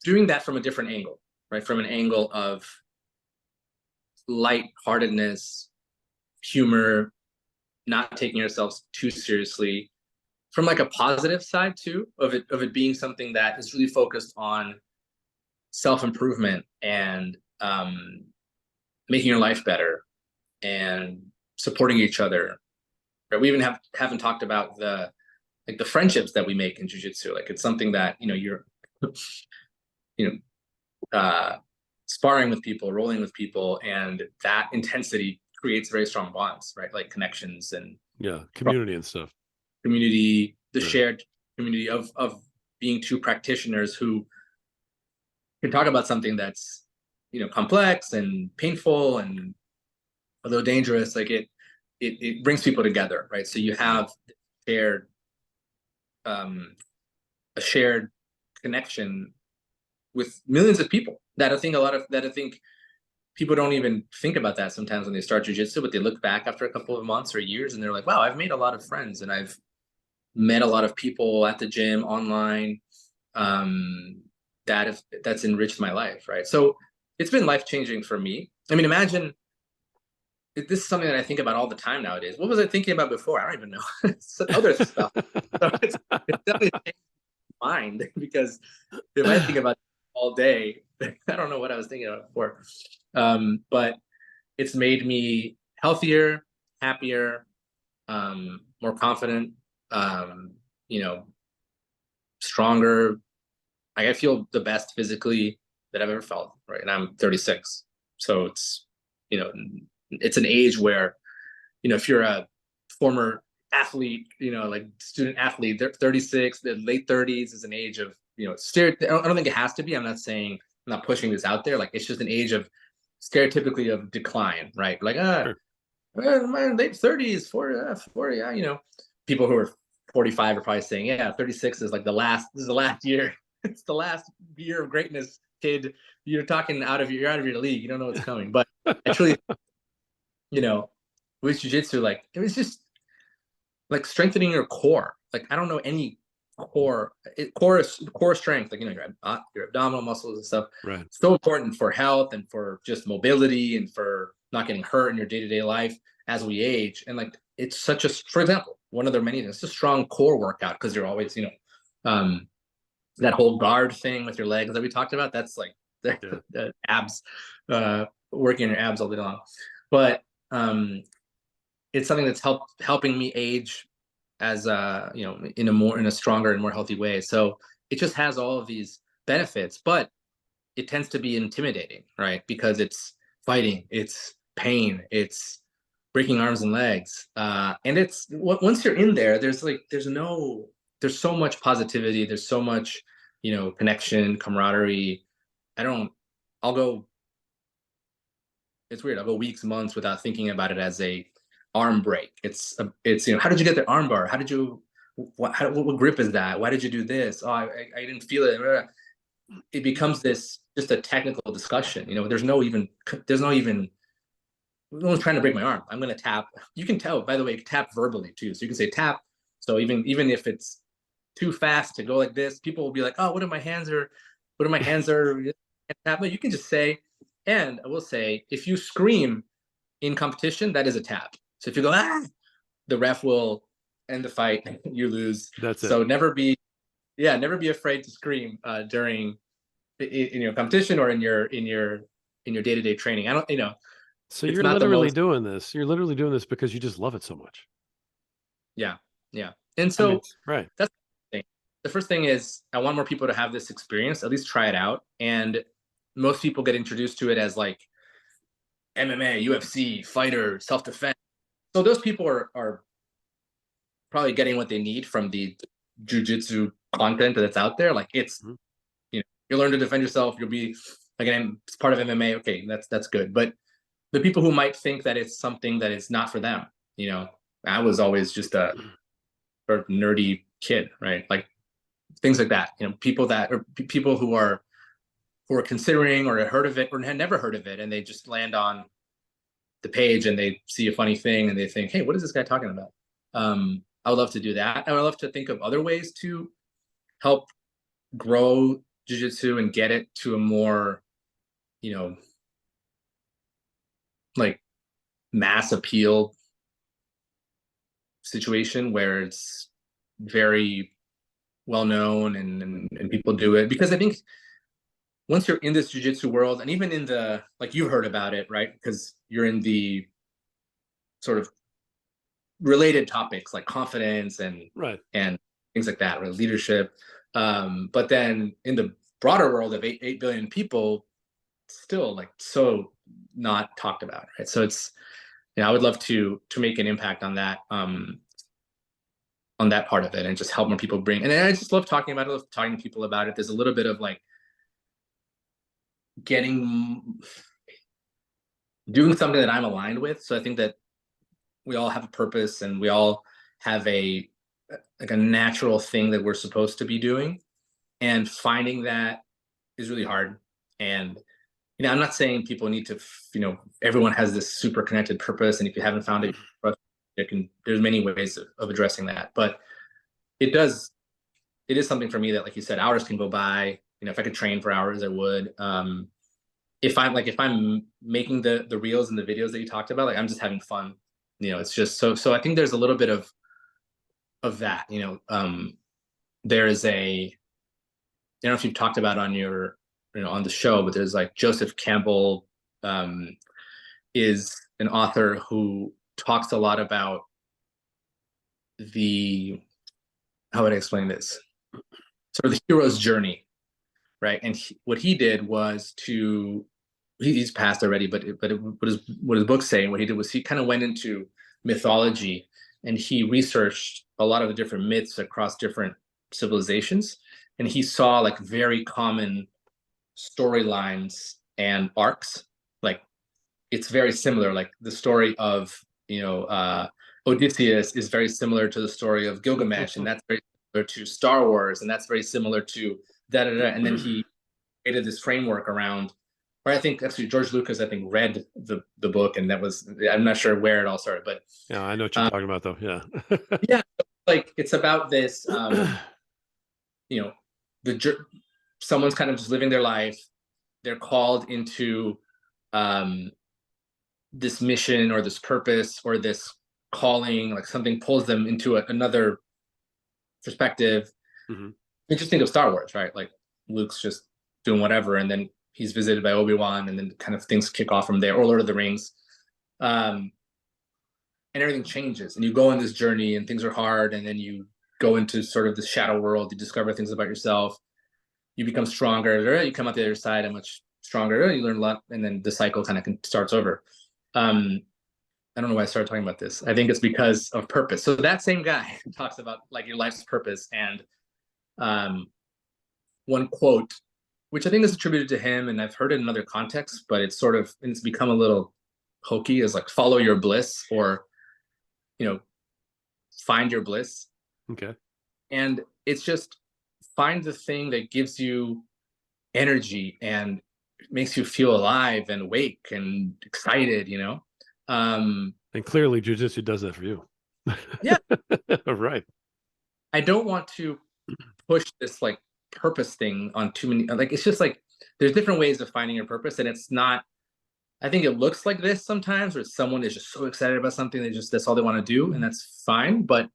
doing that from a different angle, right? From an angle of lightheartedness, humor, not taking ourselves too seriously, from like a positive side too, of it being something that is really focused on self-improvement and making your life better and supporting each other. Right? We even haven't talked about the friendships that we make in jujitsu. Like it's something that, you're, you sparring with people, rolling with people, and that intensity creates very strong bonds, right? Like connections and Yeah, community and stuff. community, the Right. shared community of being two practitioners who can talk about something that's, complex and painful and although dangerous, like it brings people together, right? So you have shared um a shared connection with millions of people that I think people don't even think about that sometimes when they start jujitsu, but they look back after a couple of months or years and they're like, wow, I've made a lot of friends and I've met a lot of people at the gym, online, um, that's enriched my life, right? So it's been life changing for me. I mean, imagine this is something that I think about all the time nowadays. What was I thinking about before? I don't even know. Other stuff. So it's definitely changed my mind because if I think about it all day, I don't know what I was thinking about before. But it's made me healthier, happier, more confident, um, you know, stronger. I feel the best physically that I've ever felt, right? And I'm 36. So you know, it's an age where, if you're a former athlete, like student athlete, they're 36, the late 30s is an age of, I don't think it has to be. I'm not pushing this out there. Like it's just an age of stereotypically of decline, right? Like, Sure. my late 30s, 40, yeah, people who are 45 are probably saying, yeah, 36 is like this is the last year. It's the last year of greatness, kid. You're out of your league. You don't know what's coming. But I truly, you know, with jujitsu, like it was just like strengthening your core. Like I don't know any core strength, like your abdominal muscles and stuff. Right. So important for health and for just mobility and for not getting hurt in your day-to-day life as we age. And like it's such a, for example, one of their many things, it's a strong core workout because you're always, um that whole guard thing with your legs that we talked about. That's like Yeah. the abs, working your abs all day long. But it's something that's helping me age as in a stronger and more healthy way. So it just has all of these benefits, but it tends to be intimidating, right? Because it's fighting, it's pain, it's breaking arms and legs, and once you're in there, there's so much positivity, there's so much connection, camaraderie. I don't. I'll go. It's weird. I'll go weeks, months without thinking about it as a arm break. It's how did you get the arm bar? How did you what grip is that? Why did you do this? Oh, I didn't feel it. It becomes this just a technical discussion. No one's trying to break my arm. I'm gonna tap. You can tell, by the way, tap verbally too. So you can say tap. So even if it's too fast to go like this, people will be like, oh, what are my hands are tap. No, you can just say, and I will say, if you scream in competition, that is a tap. So if you go, the ref will end the fight, you lose. That's it. So never be afraid to scream during in your competition or in your day-to-day training. I don't, So it's you're not the literally most, doing this. You're literally doing this because you just love it so much. yeah, yeah. And I mean, so right. that's the thing. The first thing is I want more people to have this experience, at least try it out. And most people get introduced to it as like MMA, UFC, fighter, self-defense. So those people are probably getting what they need from the jujitsu content that's out there. Like Mhm. you learn to defend yourself. You'll be again, it's part of MMA. Okay, that's good. But the people who might think that it's something that is not for them, I was always just a nerdy kid, right? Like things like that. People who are considering or had heard of it or had never heard of it, and they just land on the page and they see a funny thing and they think, hey, what is this guy talking about? I would love to do that. I would love to think of other ways to help grow jujitsu and get it to a more, you know, like mass appeal situation where it's very well known and people do it. Because I think once you're in this jujitsu world, and even in the, like, you've heard about it, right? Because you're in the sort of related topics like confidence Right. and things like that, right? Leadership. But then in the broader world of 8 billion people, still like so not talked about, right? So it's, I would love to make an impact on that part of it, and just help more people bring. And I just love talking about it, love talking to people about it. There's a little bit of like doing something that I'm aligned with. So I think that we all have a purpose, and we all have a like a natural thing that we're supposed to be doing, and finding that is really hard. And I'm not saying people need to, everyone has this super connected purpose, and if you haven't found it, there's many ways of addressing that. But it is something for me that, like you said, hours can go by. If I could train for hours, I would. If I'm making the reels and the videos that you talked about, like, I'm just having fun. It's just so I think there's a little bit of that. There is I don't know if you've talked about on your on the show, but there's like Joseph Campbell is an author who talks a lot about how would I explain this? Sort of the hero's journey, right? And what he did was he's passed already, but what his book's saying, what he did was he kind of went into mythology, and he researched a lot of the different myths across different civilizations, and he saw like very common storylines and arcs. Like, it's very similar. Like the story of Odysseus is very similar to the story of Gilgamesh, and that's very similar to Star Wars, and that's very similar to da da da. And then he created this framework around. Or I think actually George Lucas, I think, read the book, and that was, I'm not sure where it all started, but yeah, I know what you're talking about though. Yeah. yeah, like it's about this, someone's kind of just living their life. They're called into this mission or this purpose or this calling, like something pulls them into another perspective. Mm-hmm. You just think of Star Wars, right? Like Luke's just doing whatever, and then he's visited by Obi-Wan, and then kind of things kick off from there, or Lord of the Rings. And everything changes, and you go on this journey, and things are hard, and then you go into sort of the shadow world, you discover things about yourself, you become stronger, you come out the other side and much stronger, you learn a lot, and then the cycle kind of starts over. I don't know why I started talking about this. I think it's because of purpose. So that same guy talks about like your life's purpose, and one quote, which I think is attributed to him, and I've heard it in other contexts, but it's become a little hokey, is like follow your bliss, or find your bliss. Okay. And it's just find the thing that gives you energy and makes you feel alive and awake and excited, And clearly jujitsu does that for you. Yeah. Right. I don't want to push this like purpose thing on too many, like, it's just like there's different ways of finding your purpose, and it's not, I think it looks like this sometimes, where someone is just so excited about something, that's all they want to do, and that's fine. But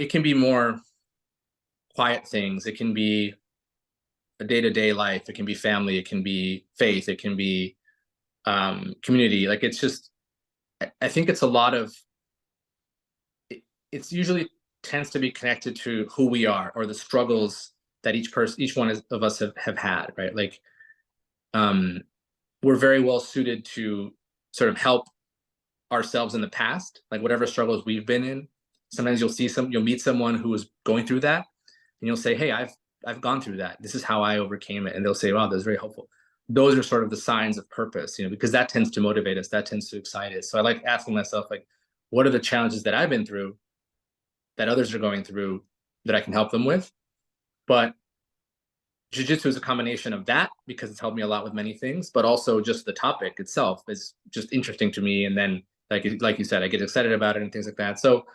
it can be more quiet things. It can be a day-to-day life. It can be family. It can be faith. It can be community. Like, it's just, I think it's a lot of, it's usually tends to be connected to who we are, or the struggles that each one of us have had, right? Like, we're very well suited to sort of help ourselves in the past, like whatever struggles we've been in. Sometimes you'll meet someone who is going through that, and you'll say, hey, I've gone through that. This is how I overcame it. And they'll say, wow, that's very helpful. Those are sort of the signs of purpose, because that tends to motivate us. That tends to excite us. So I like asking myself, like, what are the challenges that I've been through that others are going through that I can help them with? But Jiu-Jitsu is a combination of that, because it's helped me a lot with many things, but also just the topic itself is just interesting to me. And then, like you said, I get excited about it and things like that. So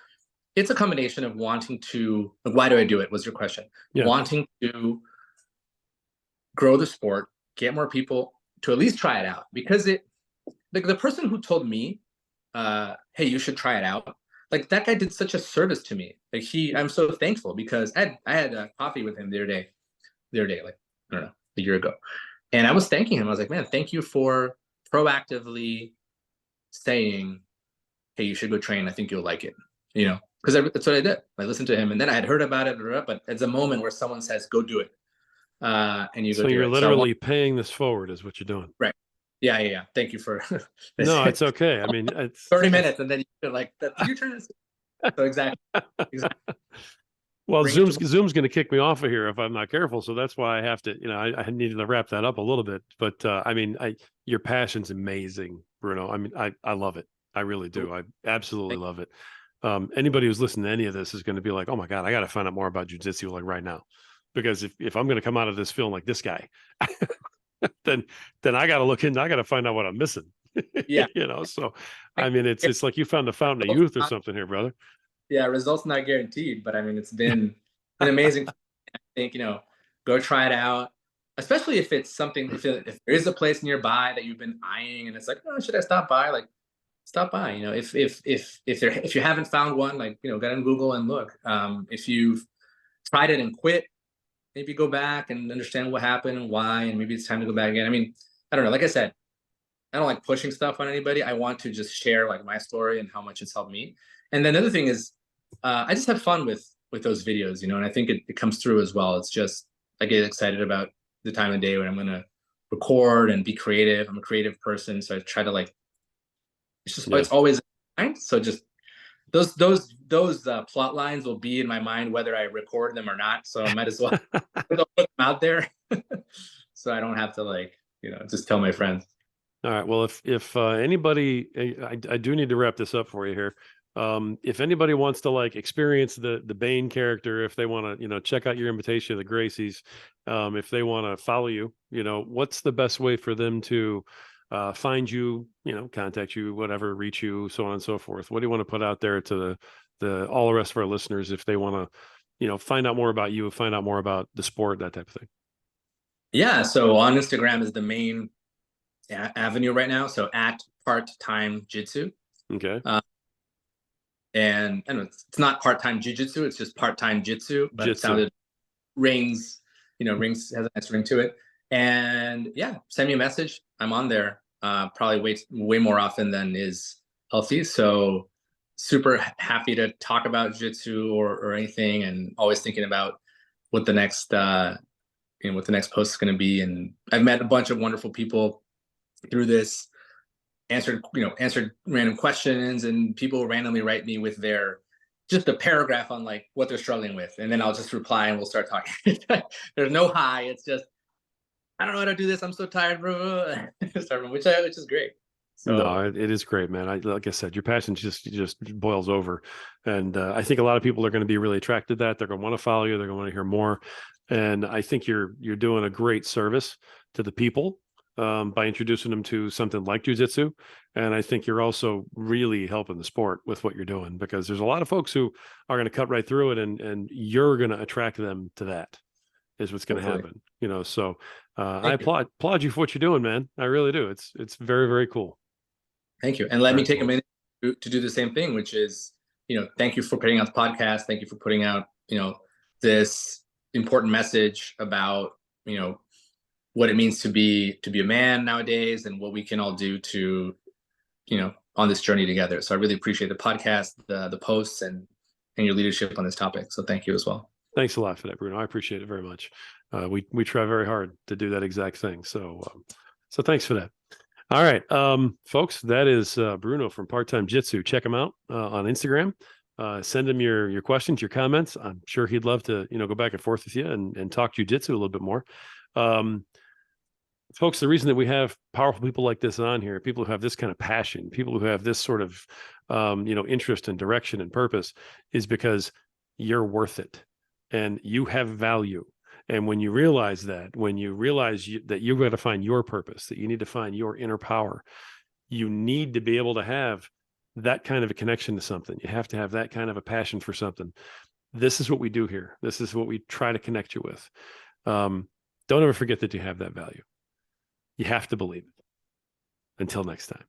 it's a combination of wanting to, like, why do I do it was your question. Yeah. Wanting to grow the sport, get more people to at least try it out, because like the person who told me, hey, you should try it out, like that guy did such a service to me. Like I'm so thankful, because I had a coffee with him the other day, like I don't know, a year ago. And I was thanking him. I was like, man, thank you for proactively saying, hey, you should go train. I think you'll like it, because that's what I did. I listened to him, and then I had heard about it, but it's a moment where someone says, go do it. And you go So do you're it. literally paying this forward is what you're doing. Right. Yeah. Thank you for No, it's okay. I mean, it's 30 minutes, and then you feel like that's your turn. So exactly. Well, Bring it to Zoom's going to kick me off of here if I'm not careful. So that's why I have to, I needed to wrap that up a little bit. But I mean, your passion's amazing, Bruno. I mean, I love it. I really do. I absolutely love it. Anybody who's listening to any of this is going to be like, oh my God, I got to find out more about jujitsu like right now. Because if I'm going to come out of this feeling like this guy, then I got to look in, I got to find out what I'm missing. Yeah. So I mean, it's like you found the fountain of youth or something here, brother. Yeah, results not guaranteed, but I mean, it's been an amazing. I think, go try it out, especially if it's something, if there is a place nearby that you've been eyeing, and it's like, oh, should I stop by? Like, stop by. If you haven't found one, like, get on Google and look. If you've tried it and quit, maybe go back and understand what happened and why, and maybe it's time to go back again. I mean, I don't know. Like I said, I don't like pushing stuff on anybody. I want to just share like my story and how much it's helped me. And then the other thing is, I just have fun with those videos, and I think it comes through as well. It's just, I get excited about the time of day when I'm going to record and be creative. I'm a creative person, so I try to like, it's always in mind. So just those plot lines will be in my mind whether I record them or not. So I might as well put them out there, so I don't have to like, just tell my friends. All right. Well, if anybody, I do need to wrap this up for you here. If anybody wants to like experience the Bane character, if they want to, check out your invitation to the Gracies, if they want to follow you, what's the best way for them to find you, contact you, whatever, reach you, so on and so forth? What do you want to put out there to the all the rest of our listeners if they want to, find out more about you, find out more about the sport, that type of thing? Yeah. So on Instagram is the main avenue right now. So at part-time jitsu. Okay. And it's not part-time jujitsu, it's just part-time jitsu, but it sounded rings has a nice ring to it. And yeah, send me a message. I'm on there. Probably way more often than is healthy. So super happy to talk about jiu-jitsu or anything, and always thinking about what the next what the next post is going to be. And I've met a bunch of wonderful people through this, answered random questions, and people randomly write me with just a paragraph on like what they're struggling with, and then I'll just reply and we'll start talking. There's no hi, it's just, I don't know how to do this, I'm so tired, bro. which is great. So, no, it is great, man. Like I said, your passion just boils over, and I think a lot of people are going to be really attracted to that. They're going to want to follow you. They're going to want to hear more, and I think you're doing a great service to the people by introducing them to something like jiu-jitsu. And I think you're also really helping the sport with what you're doing, because there's a lot of folks who are going to cut right through it, and you're going to attract them to that is what's going to happen. So I applaud you for what you're doing, man. I really do. It's very, very cool. Thank you. And let me take a minute to do the same thing, which is, thank you for putting out the podcast. Thank you for putting out, this important message about, what it means to be a man nowadays, and what we can all do to, on this journey together. So I really appreciate the podcast, the posts, and your leadership on this topic. So thank you as well. Thanks a lot for that, Bruno. I appreciate it very much. We try very hard to do that exact thing. So thanks for that. All right, folks, that is Bruno from Part-Time Jitsu. Check him out on Instagram. Send him your questions, your comments. I'm sure he'd love to, go back and forth with you and talk jujitsu a little bit more. Folks, the reason that we have powerful people like this on here, people who have this kind of passion, people who have this sort of, interest and direction and purpose, is because you're worth it and you have value. And when you realize that, that you've got to find your purpose, that you need to find your inner power, you need to be able to have that kind of a connection to something. You have to have that kind of a passion for something. This is what we do here. This is what we try to connect you with. Don't ever forget that you have that value. You have to believe it. Until next time.